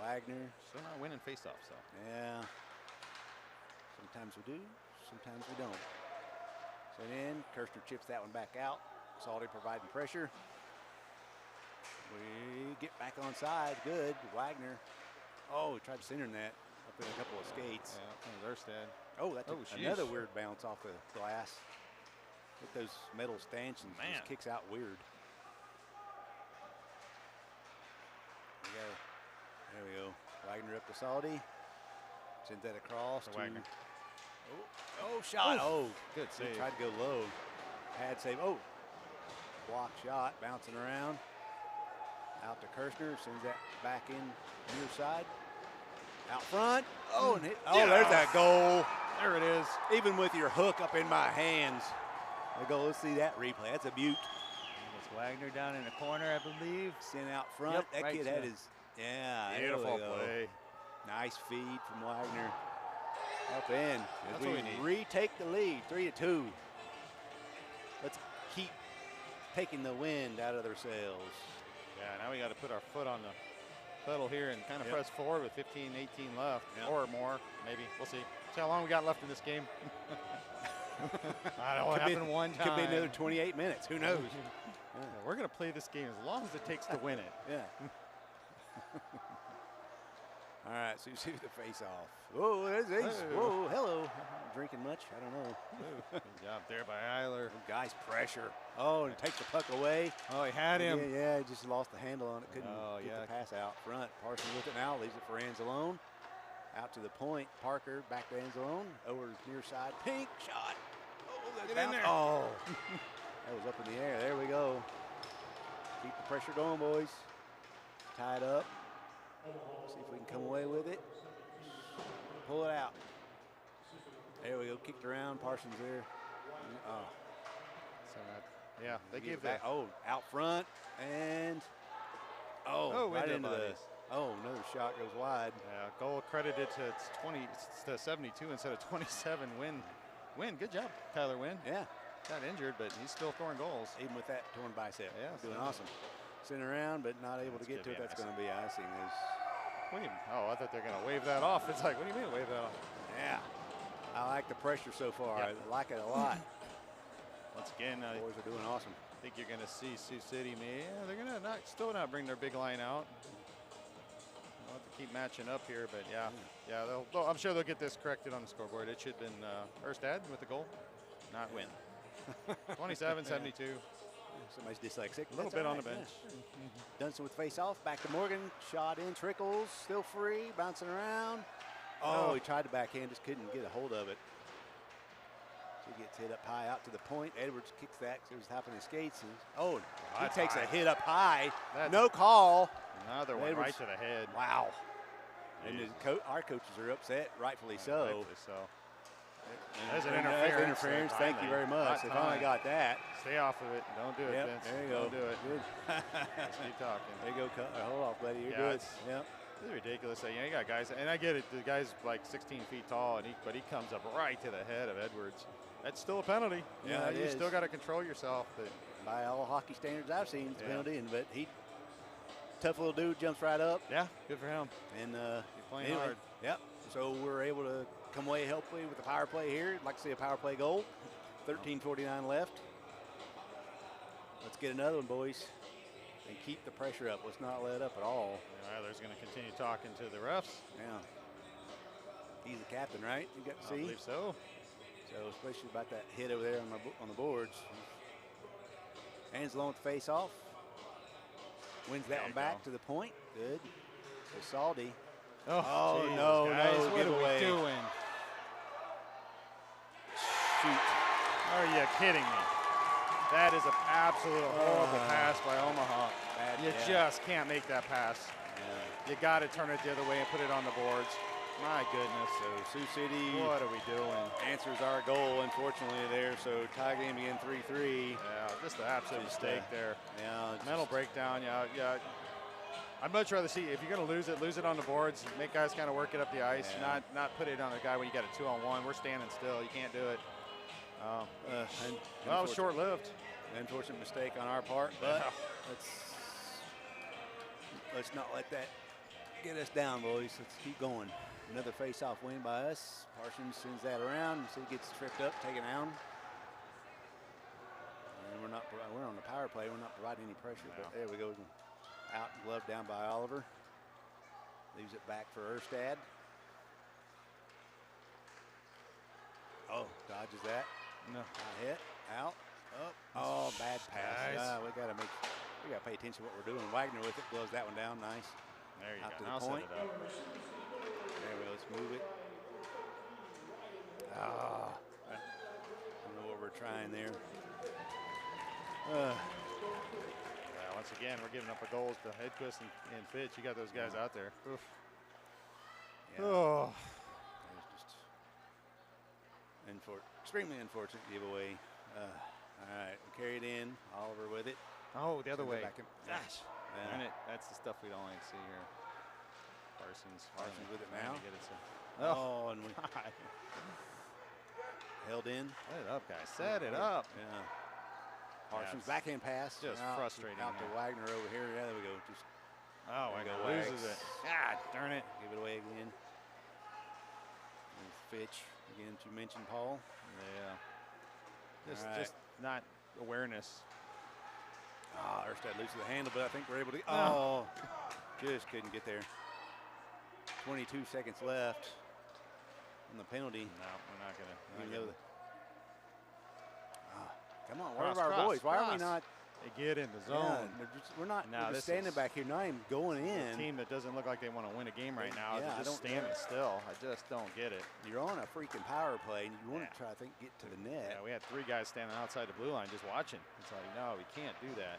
Wagner. Still not winning faceoffs, though. Yeah. Sometimes we do, sometimes we don't. So then, Kirshner chips that one back out. Saldy providing pressure. We get back on side. Good. Wagner. Oh, we tried to center that up in a couple of skates. Yeah, that was Erstad. Oh, that's another weird bounce off the glass. With those metal stanchions, just kicks out weird. There we go. Wagner up to Saldy. Sends that across to Wagner. Oh, shot. Oh, good save. He tried to go low. Pad save. Oh, block shot. Bouncing around. Out to Kirshner. Sends that back in near side. Out front. Oh, and hit. Oh, there's that goal. There it is. Even with your hook up in my hands. There go. Let's see that replay. That's a beaut. It's Wagner down in the corner, I believe. Sent out front. Yep, that right kid had his, beautiful play. Nice feed from Wagner. Up in. That's what we need. Retake the lead, 3-2. Let's keep taking the wind out of their sails. Yeah, now we got to put our foot on the pedal here and kind of press forward with 15, 18 left or more, maybe. We'll see. See how long we got left in this game. I don't know. Happened one time. Could be another 28 minutes. Who knows? Yeah, we're going to play this game as long as it takes to win it. Yeah. All right, so you see the face-off. Whoa, there's Ace. Whoa, hello. Drinking much? I don't know. Good job there by Eiler. Guy's pressure. Oh, and takes the puck away. Oh, he had him. Yeah, he just lost the handle on it. Couldn't get the pass out front. Parsons with it now. Leaves it for Anzalone. Out to the point. Parker back to Anzalone. Over near side. Pink shot. Oh, get in there. Oh, that was up in the air. There we go. Keep the pressure going, boys. Tied up. See if we can come away with it. Pull it out. There we go. Kicked around. Parsons there. Oh. So yeah, they gave back. that. Oh, out front and right into the. Oh, another shot goes wide. Yeah, goal credited to 72 instead of 27. Win. Good job, Tyler Wynn. Yeah. Got injured, but he's still throwing goals. Even with that torn bicep. Yeah, doing awesome. Sitting around, but not able to get to it. That's going to be icing. What do you mean? Oh, I thought they're going to wave that off. It's like, what do you mean wave that off? Yeah. I like the pressure so far. Yeah. I like it a lot. Once again, the boys are doing awesome. I think you're going to see Sioux City. They're going to still not bring their big line out. We'll have to keep matching up here, but yeah, I'm sure they'll get this corrected on the scoreboard. It should have been Erstad with the goal, not Win. 27-72. Somebody's dyslexic. A little bit on the bench. Yeah. Dunson with face-off. Back to Morgan. Shot in. Trickles. Still free. Bouncing around. Oh, he tried to backhand. Just couldn't get a hold of it. So he gets hit up high out to the point. Edwards kicks that because it was tapping his skates. And, he takes a hit up high. No call. Another one right to the head. Wow. And our coaches are upset, rightfully so. Rightfully so. There's an interference. Thank you very much. They finally got that. Stay off of it. Don't do it, Vince. There you go. Don't do it. Good. Let's keep talking. There you go. Hold off, buddy. You're good. Yep. It's ridiculous. You got guys, and I get it. The guy's like 16 feet tall, but he comes up right to the head of Edwards. That's still a penalty. Yeah, you still got to control yourself. But by all hockey standards I've seen, it's a penalty. But tough little dude, jumps right up. Yeah, good for him. And he's playing hard. Yep. So we're able to come away helpfully with the power play here. I'd like to see a power play goal. 13:49 left. Let's get another one, boys. And keep the pressure up. Let's not let up at all. Ryler's going to continue talking to the refs. Yeah. He's the captain, right? You got to see? I believe so. So especially about that hit over there on the boards. Hands along with the face off. Wins that one back to the point. Good. So Salty. Oh geez, no, guys, no, what giveaway. Are we doing? Shoot. Are you kidding me? That is an absolute horrible pass by Omaha. You just can't make that pass. Yeah. You got to turn it the other way and put it on the boards. My goodness. So Sioux City. What are we doing? Answers our goal, unfortunately, there. So tie game again 3-3. Yeah, just an absolute mistake there. Yeah. Mental breakdown. Yeah. I'd much rather see, if you're going to lose it on the boards. Make guys kind of work it up the ice. Yeah. Not put it on a guy when you got a 2-on-1. We're standing still. You can't do it. Well, it was short-lived. Unfortunate mistake on our part, but let's not let that get us down, boys. Let's keep going. Another face-off win by us. Parsons sends that around. So he gets tripped up, taken down. And we're on the power play. We're not providing any pressure, but there we go. Out and glove down by Oliver. Leaves it back for Erstad. Oh, dodges that. No. Hit. Out. Up. Oh, bad pass. We gotta pay attention to what we're doing. Wagner with it, blows that one down. Nice. There you out go. To Now the point. set it up. There we go. Let's move it. I don't know what we're trying there. Once again, we're giving up our goals to Hedquist and Fitch. You got those guys out there. Oof. Yeah. Oh. It was just extremely unfortunate giveaway. All right, we carried in. Oliver with it. Oh, the other way. Gosh. That's the stuff we don't like to see here. Parsons with it now. Get it and we held in. Set it up, guys. Set it up. Yeah. Parsons backhand pass. Just frustrating. Out to Wagner over here. Yeah, there we go. Just Wagner loses it. God darn it. Give it away again. And Fitch again. You mentioned Paul. Yeah. Just not awareness. Erstad loses the handle, but I think we're able to. Just couldn't get there. 22 seconds left on the penalty. No, we're not going to. Come on, where are our boys? Why are we not? They get in the zone. We're not just standing back here, not even going in. A team that doesn't look like they want to win a game right now. They're just standing still. I just don't get it. You're on a freaking power play, and you want to try to get to the net. Yeah, we had 3 guys standing outside the blue line just watching. It's like, no, we can't do that.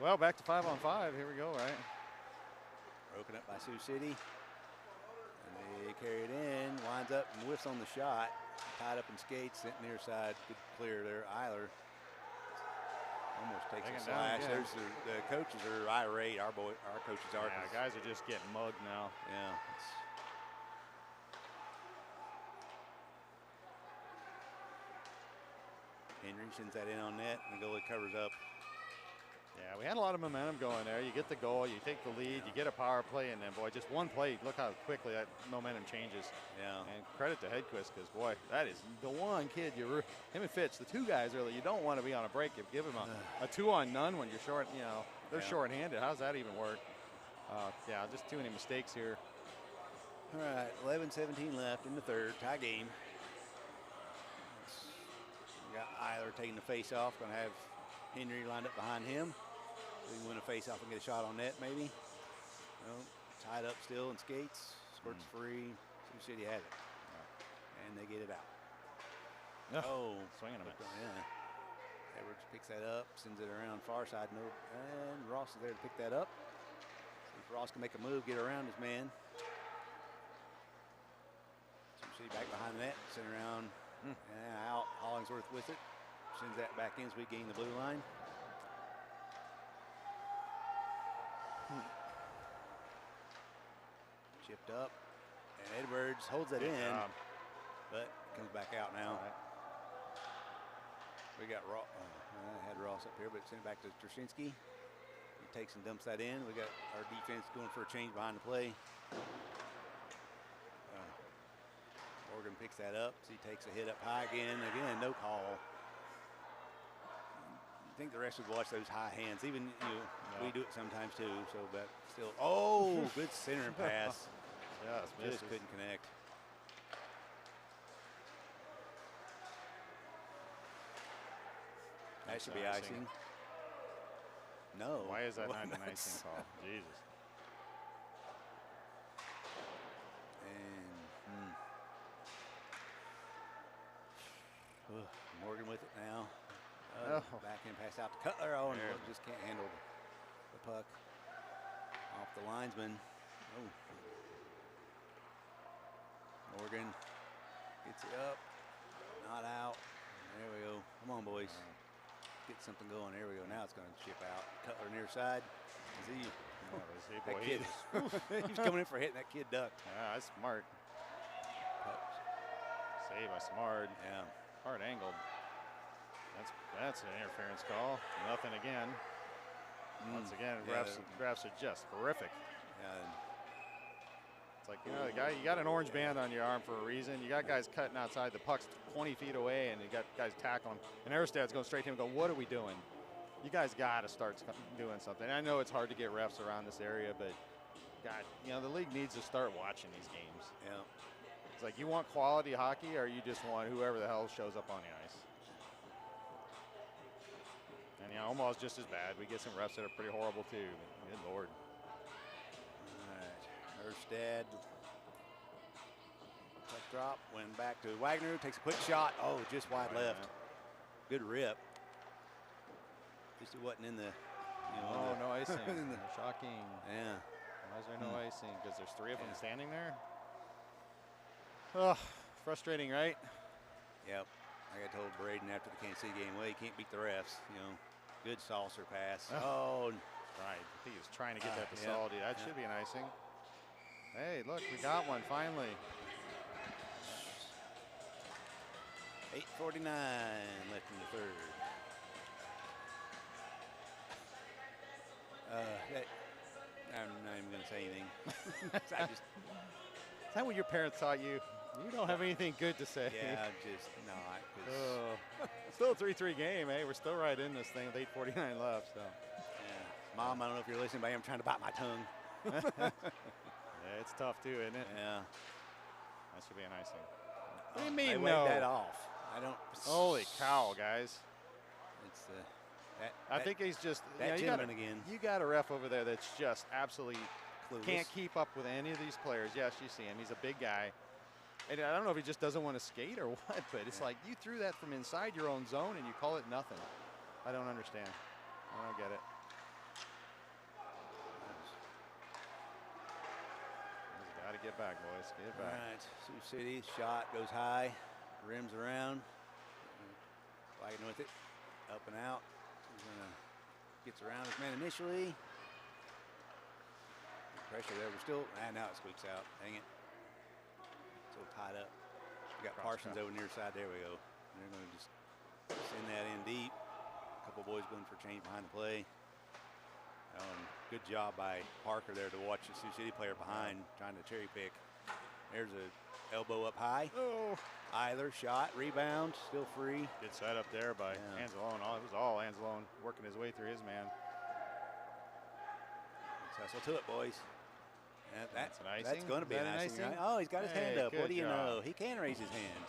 Well, back to 5-on-5. Here we go, right? Broken up by Sioux City. And they carry it in, winds up and whiffs on the shot. Tied up in skates, sent near side. Good clear there. Eiler almost takes a slash. There's the coaches are irate. Our coaches are. Yeah, guys are just getting mugged now. Yeah. Henry sends that in on net, and the goalie covers up. Yeah, we had a lot of momentum going there. You get the goal, you take the lead, you get a power play, and then, boy, just one play, look how quickly that momentum changes. Yeah. And credit to Hedquist, because, boy, that is the one kid, him and Fitch, the two guys, really, you don't want to be on a break. You give him a 2-on-none when you're short, they're short-handed. How's that even work? Yeah, just too many mistakes here. All right, 11-17 left in the third, tie game. We got Eiler taking the face-off, going to have Henry lined up behind him. So he can win a face-off and get a shot on net, maybe. No, tied up still in skates. Squirts free. Sioux City has it. And they get it out. Oh, swinging a miss. Yeah. Edwards picks that up, sends it around far side. No, and Ross is there to pick that up. See if Ross can make a move, get around his man. Sioux City back behind the net, sent around and out. Hollingsworth with it. Sends that back in as we gain the blue line. Chipped up. And Edwards holds it in, but comes back out now. We got Ross. I had Ross up here, but sent it back to Trushinsky. He takes and dumps that in. We got our defense going for a change behind the play. Morgan picks that up. So he takes a hit up high again. Again, no call. I think the rest would watch those high hands. Even we do it sometimes too. So, but still, good centering pass. Just couldn't connect. That should be icing. No. Why is that not an icing call? Jesus. And Morgan with it now. Back in, pass out to Cutler. Oh, and just can't handle the puck off the linesman. Morgan gets it up, not out. There we go. Come on, boys. Get something going. There we go. Now it's going to chip out. Cutler near side. That kid. He was coming in for hitting. That kid ducked. Yeah, that's smart. Save by Smart. Yeah. Hard angled. That's an interference call. Nothing again. Once again, refs are just horrific. Yeah. It's like, the guy, you got an orange band on your arm for a reason. You got guys cutting outside. The puck's 20 feet away, and you got guys tackling. And Erstad's going straight to him and go, what are we doing? You guys got to start doing something. I know it's hard to get refs around this area, but, God, the league needs to start watching these games. Yeah. It's like, you want quality hockey, or you just want whoever the hell shows up on the ice? And Omaha's just as bad. We get some refs that are pretty horrible too. Good Lord. All right, Erstad. Puck drop, went back to Wagner, takes a quick shot. Oh, just wide left. Good rip. At least it wasn't in the, no icing. Shocking. Yeah. Why is there no icing? Because there's three of them standing there? Oh, frustrating, right? Yep. Like I told Braden after the Kansas City game, well, you can't beat the refs, Good saucer pass. Oh, right. I think he was trying to get that to Salty. That should be an icing. Hey, look, we got one finally. 8:49 left in the third. I'm not even going to say anything. Is that what your parents taught you? You don't have anything good to say. Yeah, just not. Still a 3-3 game, hey? We're still right in this thing with 8:49 left. So. Yeah. Mom, I don't know if you're listening, but I'm trying to bite my tongue. Yeah, it's tough too, isn't it? Yeah. That should be an icing. What do you mean, they waved that off. I don't. Holy cow, guys. It's I think he's just again. You got a ref over there that's just absolutely clueless. Can't keep up with any of these players. Yes, you see him. He's a big guy. And I don't know if he just doesn't want to skate or what, but it's like you threw that from inside your own zone and you call it nothing. I don't understand. I don't get it. to get back, boys. Get All back. right, Sioux City shot goes high, rims around. Wagon with it, up and out. Gets around his man initially. Pressure there. We're still, now it squeaks out. Dang it. So tied up. We got Parsons over near side. There we go. They're going to just send that in deep. A couple boys going for a change behind the play. Good job by Parker there to watch the Sioux City player behind, trying to cherry pick. There's a elbow up high. Oh. Either shot, rebound, still free. Good set up there by Anzalone. It was all Anzalone working his way through his man. Let's hustle to it, boys. That's an icing. That's going to be an icing. Right? Oh, he's got his hand up. What do you know? He can raise his hand.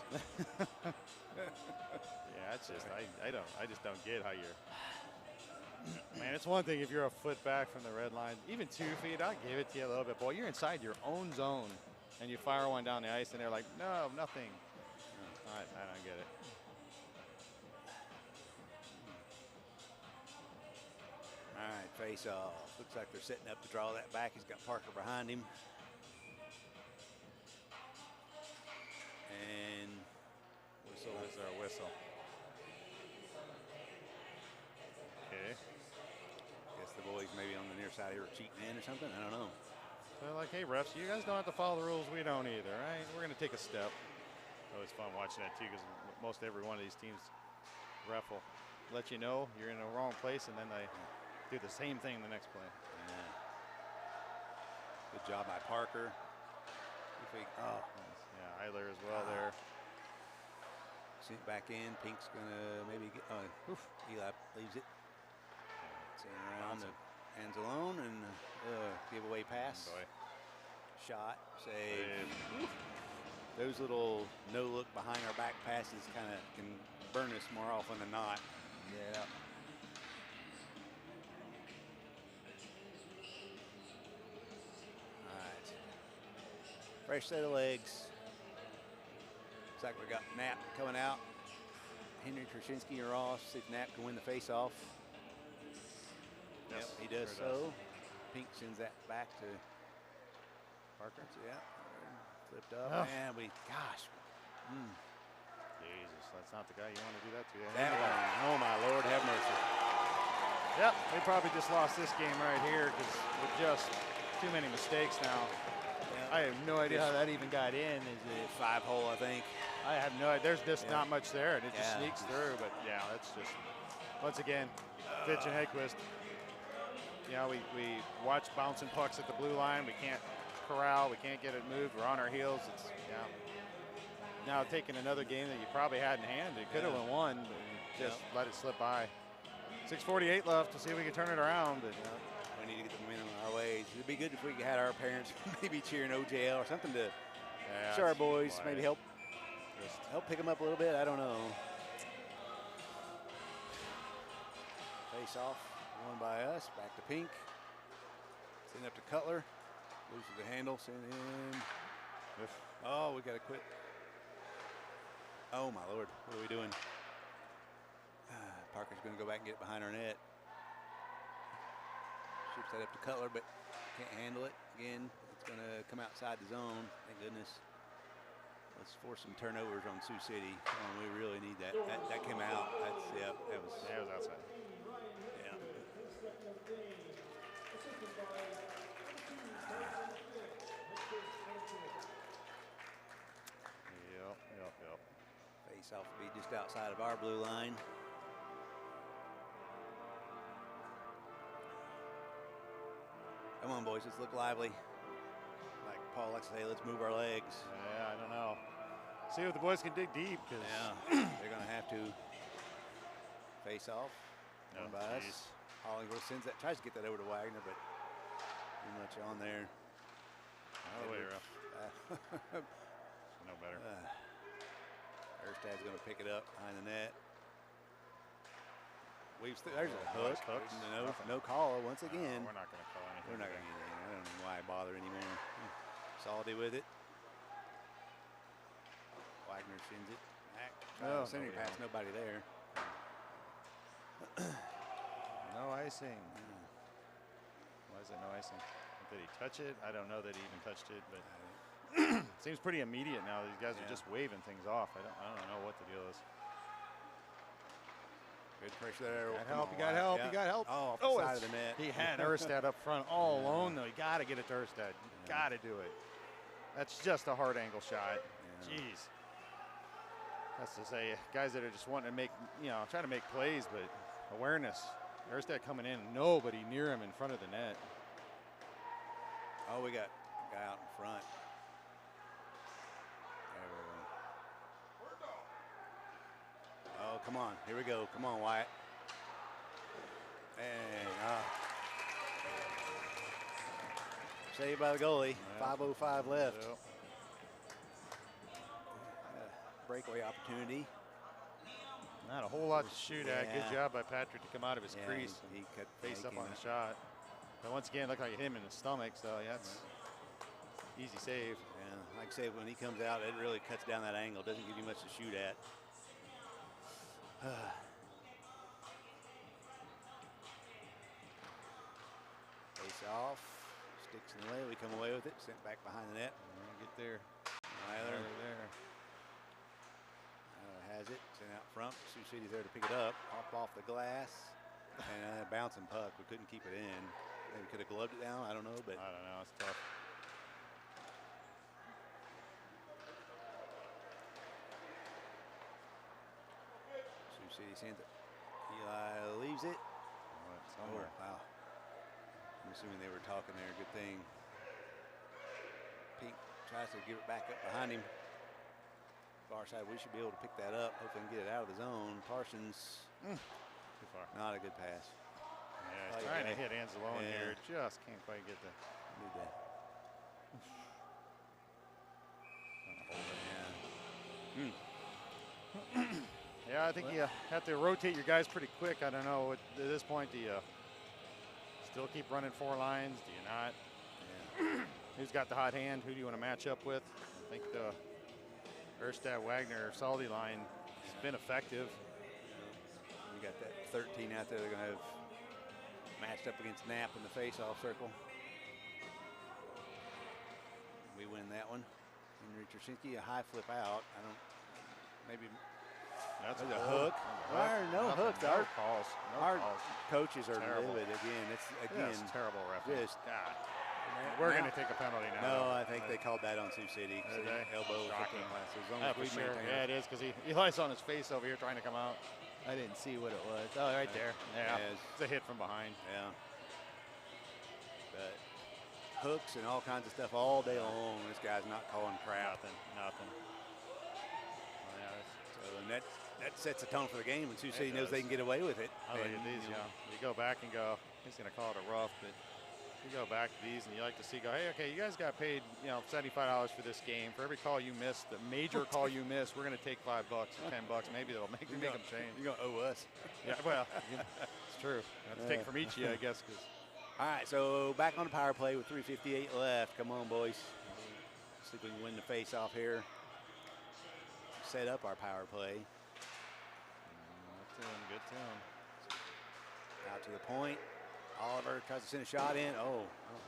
Yeah, it's just I just don't get how you're. Man, it's one thing if you're a foot back from the red line, even 2 feet. I'll give it to you a little bit, boy. You're inside your own zone, and you fire one down the ice, and they're like, no, nothing. I don't get it. All right, face off. Looks like they're setting up to draw that back. He's got Parker behind him. And whistle is our whistle. Okay. Guess the boys maybe on the near side here are cheating in or something. I don't know. They're like, hey, refs, you guys don't have to follow the rules. We don't either, right? We're going to take a step. Always fun watching that, too, because most every one of these teams, ref will let you know you're in the wrong place, and then they do the same thing in the next play. Yeah. Good job by Parker. Yeah, Eiler as well there. Sent back in. Pink's going to maybe get, Eli leaves it. Send around to Anzalone and giveaway pass. Shot, save. Those little no-look behind our back passes kind of can burn us more often than not. Yeah. All right. Fresh set of legs. Looks like we got Knapp coming out. Henry Krasinski or Ross. See if Knapp can win the face-off. Yes, yep, he does so. Pink sends that back to Parker. Yeah. Flipped up. And gosh. Jesus, that's not the guy you want to do that to. That one. Oh, my Lord, have mercy. Yep, they probably just lost this game right here because with just too many mistakes now. Yep. I have no idea how that even got in. Is it 5-hole, I think? I have no idea. There's just not much there, and it just sneaks through. But, yeah, that's just, once again, Fitch and Hedquist. You know, we watch bouncing pucks at the blue line. We can't corral. We can't get it moved. We're on our heels. It's, now taking another game that you probably had in hand. It could have won, but just let it slip by. 6:48 left to see if we can turn it around. But, we need to get the momentum our ways. It'd be good if we had our parents maybe cheering OJL or something to show our boys, maybe help pick them up a little bit. I don't know. Face off, won by us. Back to Pink. Send up to Cutler. Loses the handle. Send in. Oh, we got to quit. Oh my Lord, what are we doing? Parker's going to go back and get it behind our net. Ships that up to Cutler, but can't handle it. Again, it's going to come outside the zone. Thank goodness. Let's force some turnovers on Sioux City. We really need that. That came out. That was outside. Yeah. Yep. Face off will be just outside of our blue line. Come on, boys, let's look lively. Like Paul likes to say, let's move our legs. Yeah, I don't know. See if the boys can dig deep. They're going to have to face off. By us. Hollingsworth sends that, tries to get that over to Wagner, but too much on there. All the way rough. No better. Erstad's going to pick it up behind the net. There's a hook. No call once again. We're not going to call anything. We're not going to get anything. I don't know why I bother anymore. Salty with it. Wagner sends it back. Center pass, nobody there. No icing. Why is it no icing? Did he touch it? I don't know that he even touched it, but Seems pretty immediate now. These guys are just waving things off. I don't know what the deal is. Good pressure there. Got help. You got help. You got help. Oh, off the side of the net. He had Erstad up front all alone, though. You got to get it to Erstad. You got to do it. That's just a hard angle shot. Yeah. Jeez. That's to say, guys that are just wanting to make, trying to make plays, but awareness. Erstad coming in, nobody near him in front of the net. Oh, we got a guy out in front. Oh, come on. Here we go. Come on, Wyatt. And saved by the goalie. Yeah. 5:05 left. Yep. Breakaway opportunity. Not a whole lot to shoot at. Yeah. Good job by Patrick to come out of his crease. He cut Face up making on the it. shot. But once again, looked like it hit him in the stomach, so that's easy save. Yeah, like I say, when he comes out, it really cuts down that angle. Doesn't give you much to shoot at. Face off. Sticks in the way. We come away with it. Sent back behind the net. Get there. Tyler there. has it. Sent out front. Sioux City's there to pick it up. Off the glass. And a bouncing puck. We couldn't keep it in. Maybe could have gloved it down. I don't know, but I don't know. It's tough. Sioux City sends it. Eli leaves it. Somewhere. Oh, wow. I'm assuming they were talking there. Good thing. Pink tries to give it back up behind him. Far side, we should be able to pick that up. Hopefully get it out of the zone. Parsons, Too far. not a good pass. Yeah, he's trying to hit Anzalone here. Just can't quite get the. Need that. Yeah, I think you have to rotate your guys pretty quick. I don't know. At this point, do you still keep running 4 lines? Do you not? Yeah. Who's got the hot hand? Who do you want to match up with? I think the Erstad, Wagner, Saldi line has been effective. You got that 13 out there. They're going to have matched up against Knapp in the face-off circle. We win that one. Henry Trushinski, a high flip out. I don't. Maybe. That's a hook. Why are no hooks? No calls. No Our calls. coaches are Terrible. livid again. It's again terrible referee. just God. We're going to take a penalty now. No, I think they called that on Sioux City. Did they? Elbow. Shocking. As long Yeah, as we for sure. maintain Yeah, it is because Eli's on his face over here trying to come out. I didn't see what it was. Oh, right there. Yeah, Yeah, it's a hit from behind. Yeah. But hooks and all kinds of stuff all day long. This guy's not calling crap. Nothing. So and that sets the tone for the game, and Sioux City knows does. they can get away with it. I look And, at these, you know, you go back and go, he's going to call it a rough, but you go back to these and you like to see, hey, okay, you guys got paid, $75 for this game. For every call you missed, the major call you missed, we're going to take $5 or $10. Maybe that'll make them change. You're going to owe us. Yeah, well, it's true. I have to take from each of you, I guess. All right, so back on the power play with 3:58 left. Come on, boys. See if we can win the face-off here. Set up our power play. Good tune. Out to the point. Oliver tries to send a shot in. Oh,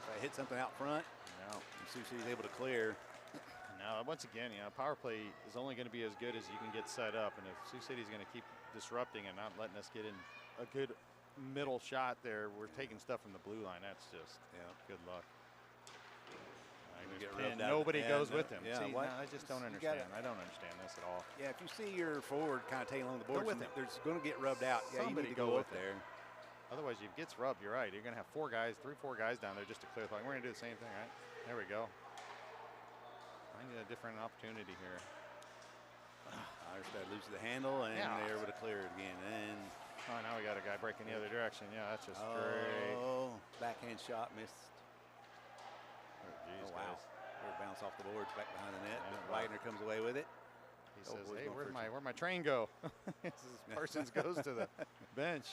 I hit something out front. No. And Sioux City's able to clear. Now, once again, power play is only going to be as good as you can get set up. And if Sioux City's going to keep disrupting and not letting us get in a good middle shot there, we're taking stuff from the blue line. That's just good luck. Nobody goes with him. Yeah, See, I just don't understand. I don't understand this at all. Yeah, if you see your forward kind of tailing along the boards, with him. there's going to get rubbed out. Yeah, Somebody you need to go go with up there. Otherwise, if it gets rubbed, you're right. You're going to have 4 guys, 4 guys down there just to clear the line. We're going to do the same thing, right? There we go. I need a different opportunity here. Irstad loses the handle, and they're able to clear it again. And now we got a guy breaking the other direction. Yeah, that's just great. Oh, backhand shot missed. Geez, Oh, wow. guys. We're bounce off the boards back behind the net. Yeah, But Wagner comes away with it. He Oh, says, boys hey, going where'd for my train go? Parsons goes to the bench.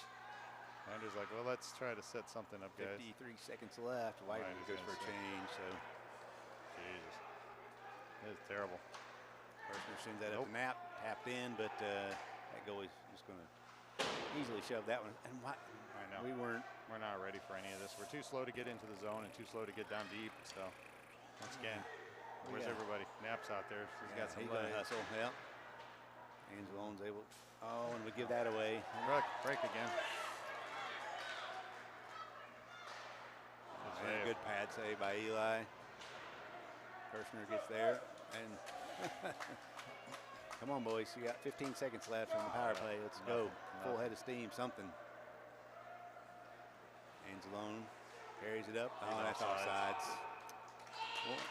Andrew's like, well, let's try to set something up, guys. 53 seconds left. Wagner Wagner's goes gonna for a set. change. So Jesus. This is terrible. Parsons sends that up to Knapp. Tapped in, but that goalie's just going to easily shove that one. And what? I know. We're not ready for any of this. We're too slow to get into the zone and too slow to get down deep. So, once again, Where's everybody? Knapp's out there. He's got some he's going to hustle. Yeah. Angelone's able. Oh, and we give that away. Break again. And a good pad save by Eli. Kirshner gets there. And come on, boys. You got 15 seconds left on the power play. Let's go. Full head of steam, something. Angelone carries it up. Oh, that's offsides.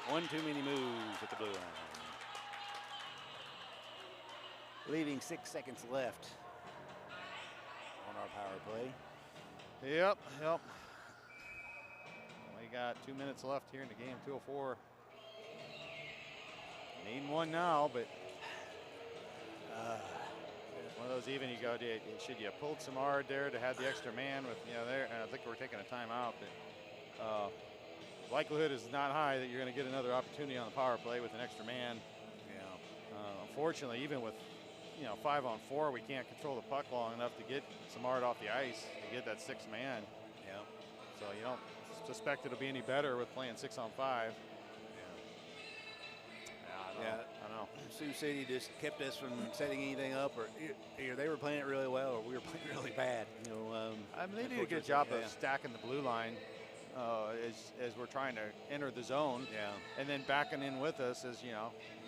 One too many moves at the blue line. Leaving 6 seconds left on our power play. Yep. We got 2 minutes left here in the game, 2:04. Needing one now, but one of those even you go, should you have pulled Samard there to have the extra man with, there? And I think we're taking a timeout, but likelihood is not high that you're going to get another opportunity on the power play with an extra man. Yeah. Unfortunately, even with 5-on-4, we can't control the puck long enough to get Samard off the ice to get that 6th man. Yeah. So you don't suspect it'll be any better with playing 6-on-5. Yeah, I know. Sioux City just kept us from setting anything up, or either they were playing it really well, or we were playing really bad. They did a good job of stacking the blue line as we're trying to enter the zone. Yeah. And then backing in with us as you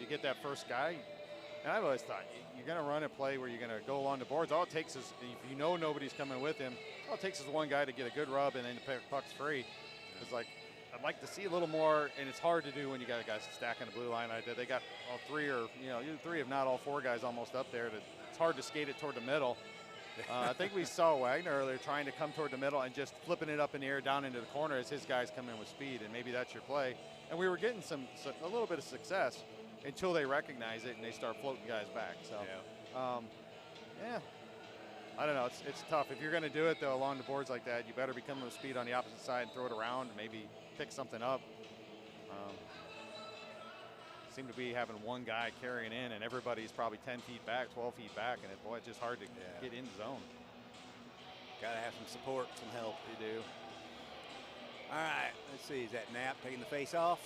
get that first guy. And I've always thought you're going to run a play where you're going to go along the boards. All it takes is, if nobody's coming with him, all it takes is one guy to get a good rub and then the puck's free. Yeah. It's like, I'd like to see a little more, and it's hard to do when you got guys stacking the blue line. They got all three, or three, if not all four guys almost up there. It's hard to skate it toward the middle. I think we saw Wagner earlier trying to come toward the middle and just flipping it up in the air down into the corner as his guys come in with speed, and maybe that's your play. And we were getting a little bit of success until they recognize it and they start floating guys back. So, I don't know. It's tough. If you're going to do it, though, along the boards like that, you better be coming with speed on the opposite side and throw it around and maybe pick something up. Seem to be having one guy carrying in, and everybody's probably 10 feet back, 12 feet back, and it's just hard to get in the zone. Got to have some support, some help. You do. All right, let's see. Is that Knapp taking the face off?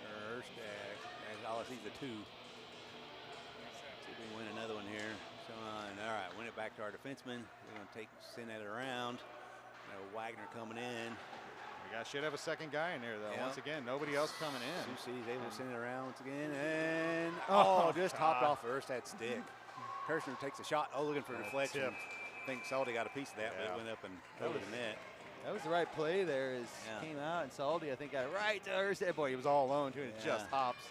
Or Erstad? All I see is the 2. See if we can win another one here. All right, win it back to our defenseman. We're going to send that around. Wagner coming in. We should have a second guy in there, though. Yeah. Once again, nobody else coming in. Sioux City's able to send it around once again. And, just hopped off Erstad's stick. Kirshner takes a shot, looking for a deflection. I think Salty got a piece of that, but it went up and over the net. That was the right play there. Came out, and Salty, I think, got it right to Erstad. Boy, he was all alone, too, and it just hops.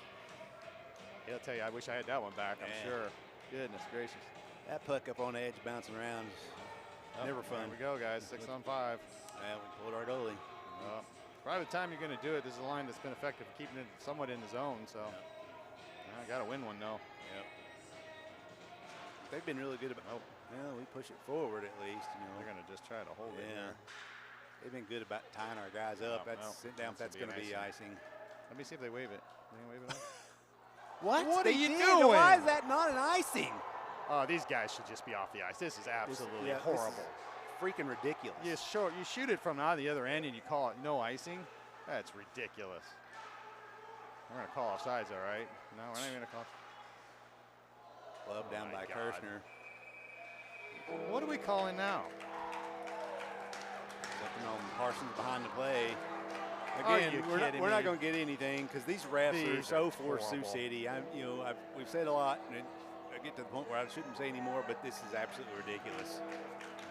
He'll tell you, I wish I had that one back, I'm sure. Goodness gracious. That puck up on the edge bouncing around is never fun. Here we go, guys, 6-on-5. Yeah, we pulled our goalie. Probably the time you're going to do it, this is a line that's been effective for keeping it somewhat in the zone, so I got to win one, though. Yep. They've been really good about, we push it forward at least. They're going to just try to hold it here. They've been good about tying our guys up. That's going to be icing. Let me see if they wave it. They wave it off? What are you doing? Why is that not an icing? Oh, these guys should just be off the ice. This is absolutely horrible. This is freaking ridiculous. You shoot it from out the other end and you call it no icing? That's ridiculous. We're going to call offsides, all right? No, we're not even going to call. Glove down by Kirshner. What are we calling now? Looking on Parsons behind the play. Again, we're not going to get anything because these refs are so for Sioux City. We've said a lot, and I get to the point where I shouldn't say anymore, but this is absolutely ridiculous.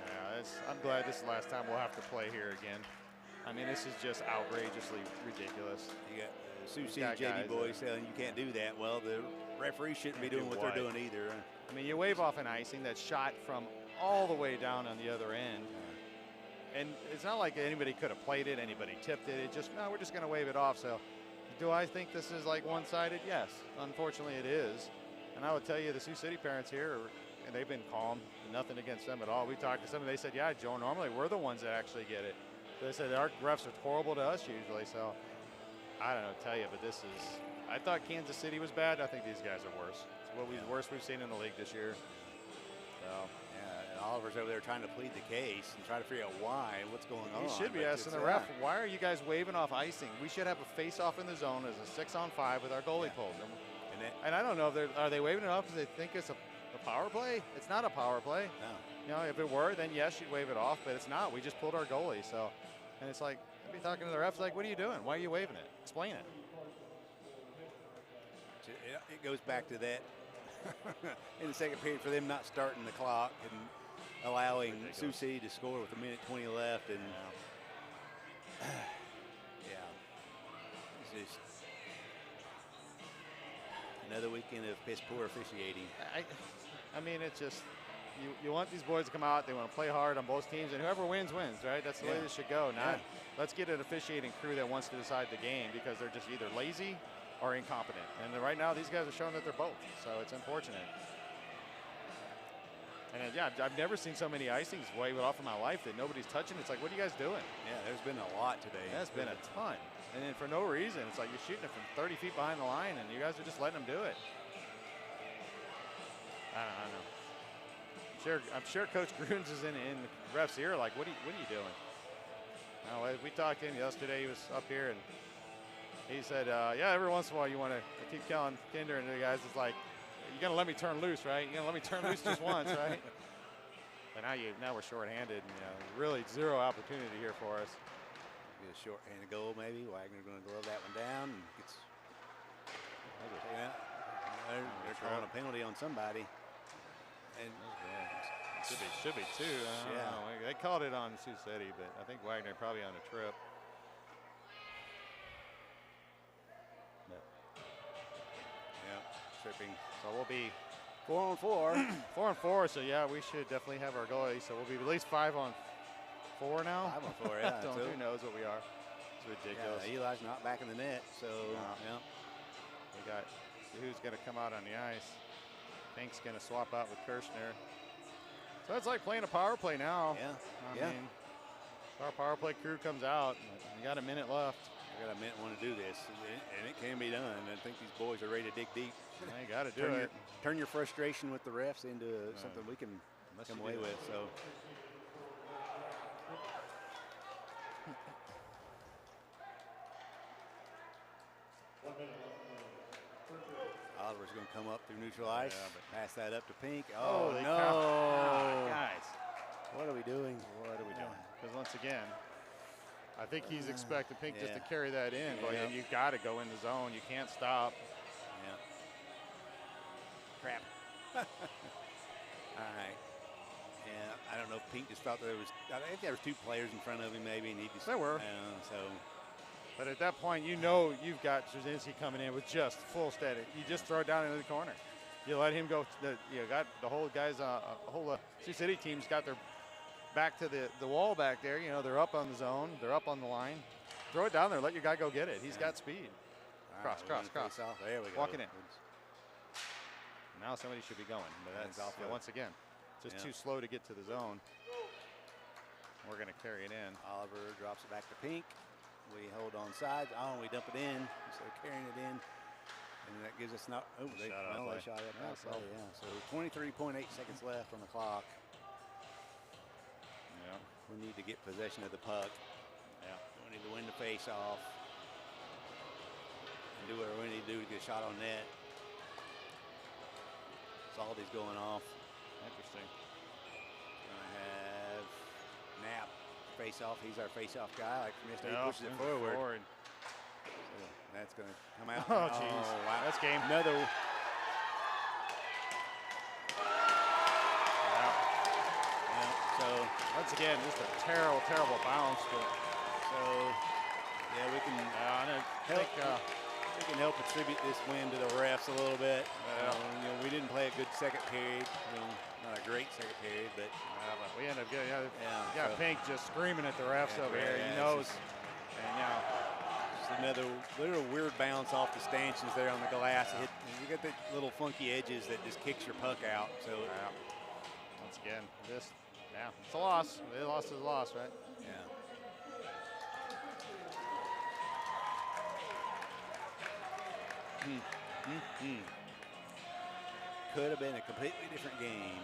Yeah, I'm glad this is the last time we'll have to play here again. I mean, this is just outrageously ridiculous. You got Sioux City JV boys saying you can't do that. Well, the referees shouldn't be doing what they're doing either. I mean, you wave off an icing that's shot from all the way down on the other end. And it's not like anybody could have played it, anybody tipped it. We're just going to wave it off. So do I think this is like one-sided? Yes. Unfortunately, it is. And I would tell you the Sioux City parents here, and they've been calm, nothing against them at all. We talked to some, and they said, yeah, Joe, normally we're the ones that actually get it. They said our refs are horrible to us usually. So I don't know what to tell you, but I thought Kansas City was bad. I think these guys are worse. It's the worst we've seen in the league this year. So. Yeah, Oliver's over there trying to plead the case and try to figure out what's going on. He should be but asking the ref, why are you guys waving off icing? We should have a face-off in the zone as a 6-on-5 with our goalie pulled. And I don't know if are they waving it off because they think it's a power play? It's not a power play. No. You know, if it were, then yes, you'd wave it off, but it's not. We just pulled our goalie, so. And it's like, I'd be talking to the refs like, what are you doing? Why are you waving it? Explain it. It goes back to that in the second period for them not starting the clock and allowing Sioux City to score with 1:20 left. And yeah, it's just another weekend of piss poor officiating. I mean, it's just, you want these boys to come out, they want to play hard on both teams, and whoever wins, wins, right? That's the way this should go. Not let's get an officiating crew that wants to decide the game because they're just either lazy or incompetent. And right now, these guys are showing that they're both, so it's unfortunate. And yeah, I've never seen so many icings wave it off in my life that nobody's touching. It's like, what are you guys doing? Yeah, there's been a lot today. There's been a ton. And then for no reason, it's like you're shooting it from 30 feet behind the line, and you guys are just letting them do it. I don't know. I'm sure Coach Grunes is in the ref's ear, like, what are you doing? Now, we talked to him yesterday. He was up here, and he said, yeah, every once in a while you want to keep telling Kinder and the guys, it's like, you're going to let me turn loose, right? You're going to let me turn loose just once, right? But now we're shorthanded, and really zero opportunity here for us. Get a short-handed goal, maybe. Wagner's going to glove that one down. And gets, they're calling a penalty on somebody. And should be too. I don't know. They called it on Sioux City, but I think Wagner probably on a trip. Yeah, tripping. So we'll be 4-on-4. 4-on-4. So yeah, we should definitely have our goalie. So we'll be at least 5-on-4 now. 5-on-4, yeah. Who knows what we are? It's ridiculous. Yeah, Eli's not back in the net, so yeah. We got who's going to come out on the ice. Pink's going to swap out with Kirshner. So it's like playing a power play now. Yeah. I mean, our power play crew comes out. You got a minute left. I got a minute want to do this, and it can be done. I think these boys are ready to dig deep. You got to do it. Turn your frustration with the refs into something we can come away with. So. Oliver's going to come up through neutral ice, pass that up to Pink. Oh, no. Guys. What are we doing? Because once again, I think he's expecting Pink just to carry that in, but you got to go in the zone. You can't stop. Yeah. Crap. All right. Yeah, I don't know if Pink just thought there was, I think there was two players in front of him maybe, and he just. There were. But at that point, you know you've got Jasinski coming in with just full steady. You just throw it down into the corner. You let him go. You got the whole guys, whole Sioux City team's got their back to the wall back there. You know, they're up on the zone. They're up on the line. Throw it down there. Let your guy go get it. He's got speed. Cross. There we go. Walking in. Now somebody should be going. But that's once again, just too slow to get to the zone. We're going to carry it in. Oliver drops it back to Pink. We hold on sides. We dump it in instead of carrying it in. And that gives us not. Oh, they shot it out. So 23.8 seconds left on the clock. Yeah. We need to get possession of the puck. Yeah. We need to win the face-off. And do whatever we need to do to get a shot on net. Salty's going off. Interesting. Gonna have Knapp face-off. He's our face-off guy. Like from yesterday, he pushes it forward. So that's gonna come out. Oh, jeez. Wow. That's game. Another. So once again, just a terrible, terrible bounce. So yeah, we can help attribute this win to the refs a little bit. We didn't play a good second period. Not a great second period, but we ended up getting Pink just screaming at the refs over here. He knows. And just another little weird bounce off the stanchions there on the glass. You got the little funky edges that just kicks your puck out. So once again, it's a loss. The loss is a loss, right? Yeah. could have been a completely different game.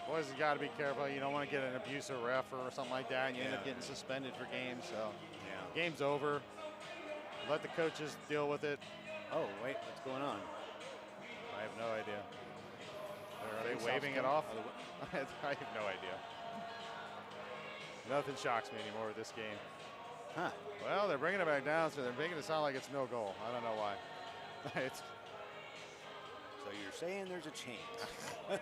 Boys, you got to be careful. You don't want to get an abusive ref or something like that, and you end up getting suspended for games. So, game's over. Let the coaches deal with it. Oh, wait, what's going on? I have no idea. Are they waving it off? I have no idea. Nothing shocks me anymore with this game. Huh. Well, they're bringing it back down, so they're making it sound like it's no goal. I don't know why. It's So you're saying there's a chance? I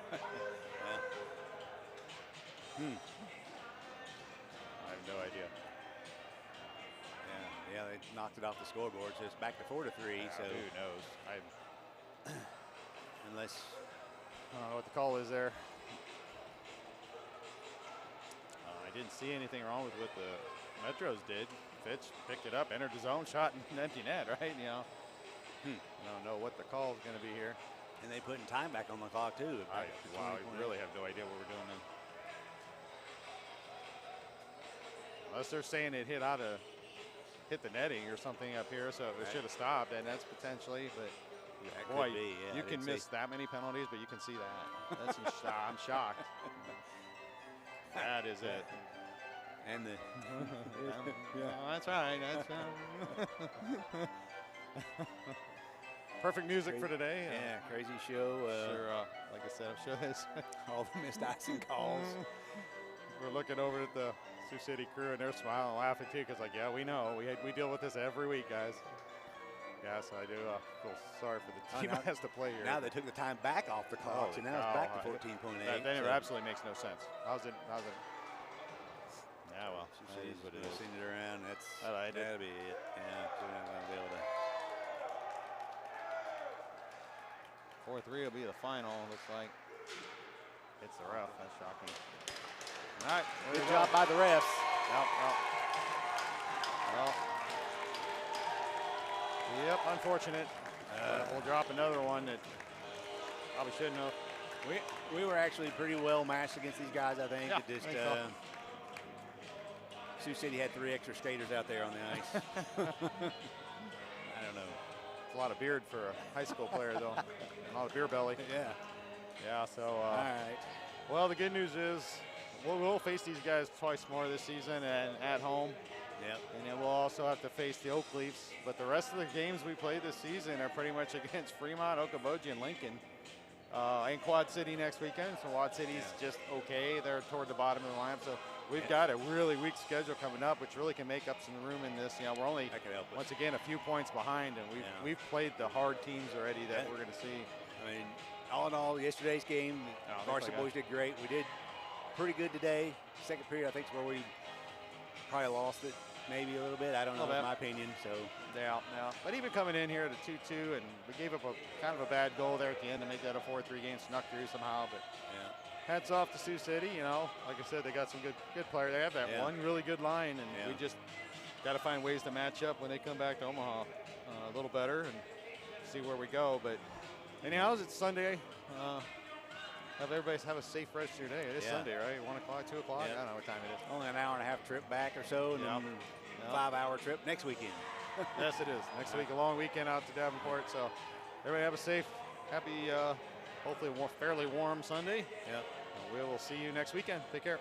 have no idea. Yeah, they knocked it off the scoreboard, so it's back to 4-3. So who knows? Unless I don't know what the call is there. I didn't see anything wrong with what the Metros did. Fitch picked it up, entered his own shot in empty net, right? You know. I don't know what the call is going to be here. And they putting time back on the clock too. Wow, I really have no idea what we're doing then. Unless they're saying it hit the netting or something up here, so it should have stopped, and that's potentially. But boy, you can miss that many penalties, but you can see that. That's I'm shocked. That is it. And the that's right. That's right. Perfect music for today. Yeah, crazy show. Sure, like I said, I'm sure there's all the missed icing calls. We're looking over at the Sioux City crew, and they're smiling and laughing too, because like, yeah, we know. We deal with this every week, guys. Yes, I do feel sorry for the team that has to play here. Now they took the time back off the clock, so now it's back to 14.8. That absolutely makes no sense. How's it? Yeah, well, Sioux City's what it is. Seen it around. That'll be it. Yeah, we're not going to be able to. 4-3 will be the final, looks like. It's the ref. That's shocking. All right. Good job by the refs. Yep, unfortunate. We'll drop another one that probably shouldn't have. We were actually pretty well matched against these guys, I think. Yeah, It just, I think so. Sioux City had 3 extra skaters out there on the ice. I don't know. It's a lot of beard for a high school player, though. A lot of beer belly. Yeah. Yeah, so. All right. Well, the good news is we'll face these guys twice more this season and at home. Yep. And then we'll also have to face the Oak Leafs. But the rest of the games we play this season are pretty much against Fremont, Okoboji, and Lincoln. And Quad City next weekend. So Quad City's just okay. They're toward the bottom of the lineup. So we've got a really weak schedule coming up, which really can make up some room in this. You know, we're only, once again, a few points behind, and we've played the hard teams already that we're going to see. I mean, all in all, yesterday's game, Varsity boys did great. We did pretty good today. Second period, I think, is where we probably lost it maybe a little bit. I don't know, in my opinion. So yeah. But even coming in here at a 2-2, and we gave up a kind of a bad goal there at the end to make that a 4-3 game, snuck through somehow. But hats off to Sioux City. You know, like I said, they got some good players. They have that one really good line, and we just got to find ways to match up when they come back to Omaha a little better and see where we go. But anyhow, it's Sunday. Have everybody have a safe rest of your day. It is Sunday, right? 1 o'clock, 2 o'clock? I don't know what time it is. Only an hour and a half trip back or so, and then a 5-hour trip next weekend. Yes, it is. Next week, a long weekend out to Davenport. So everybody have a safe, happy, hopefully fairly warm Sunday. Yeah. We will see you next weekend. Take care.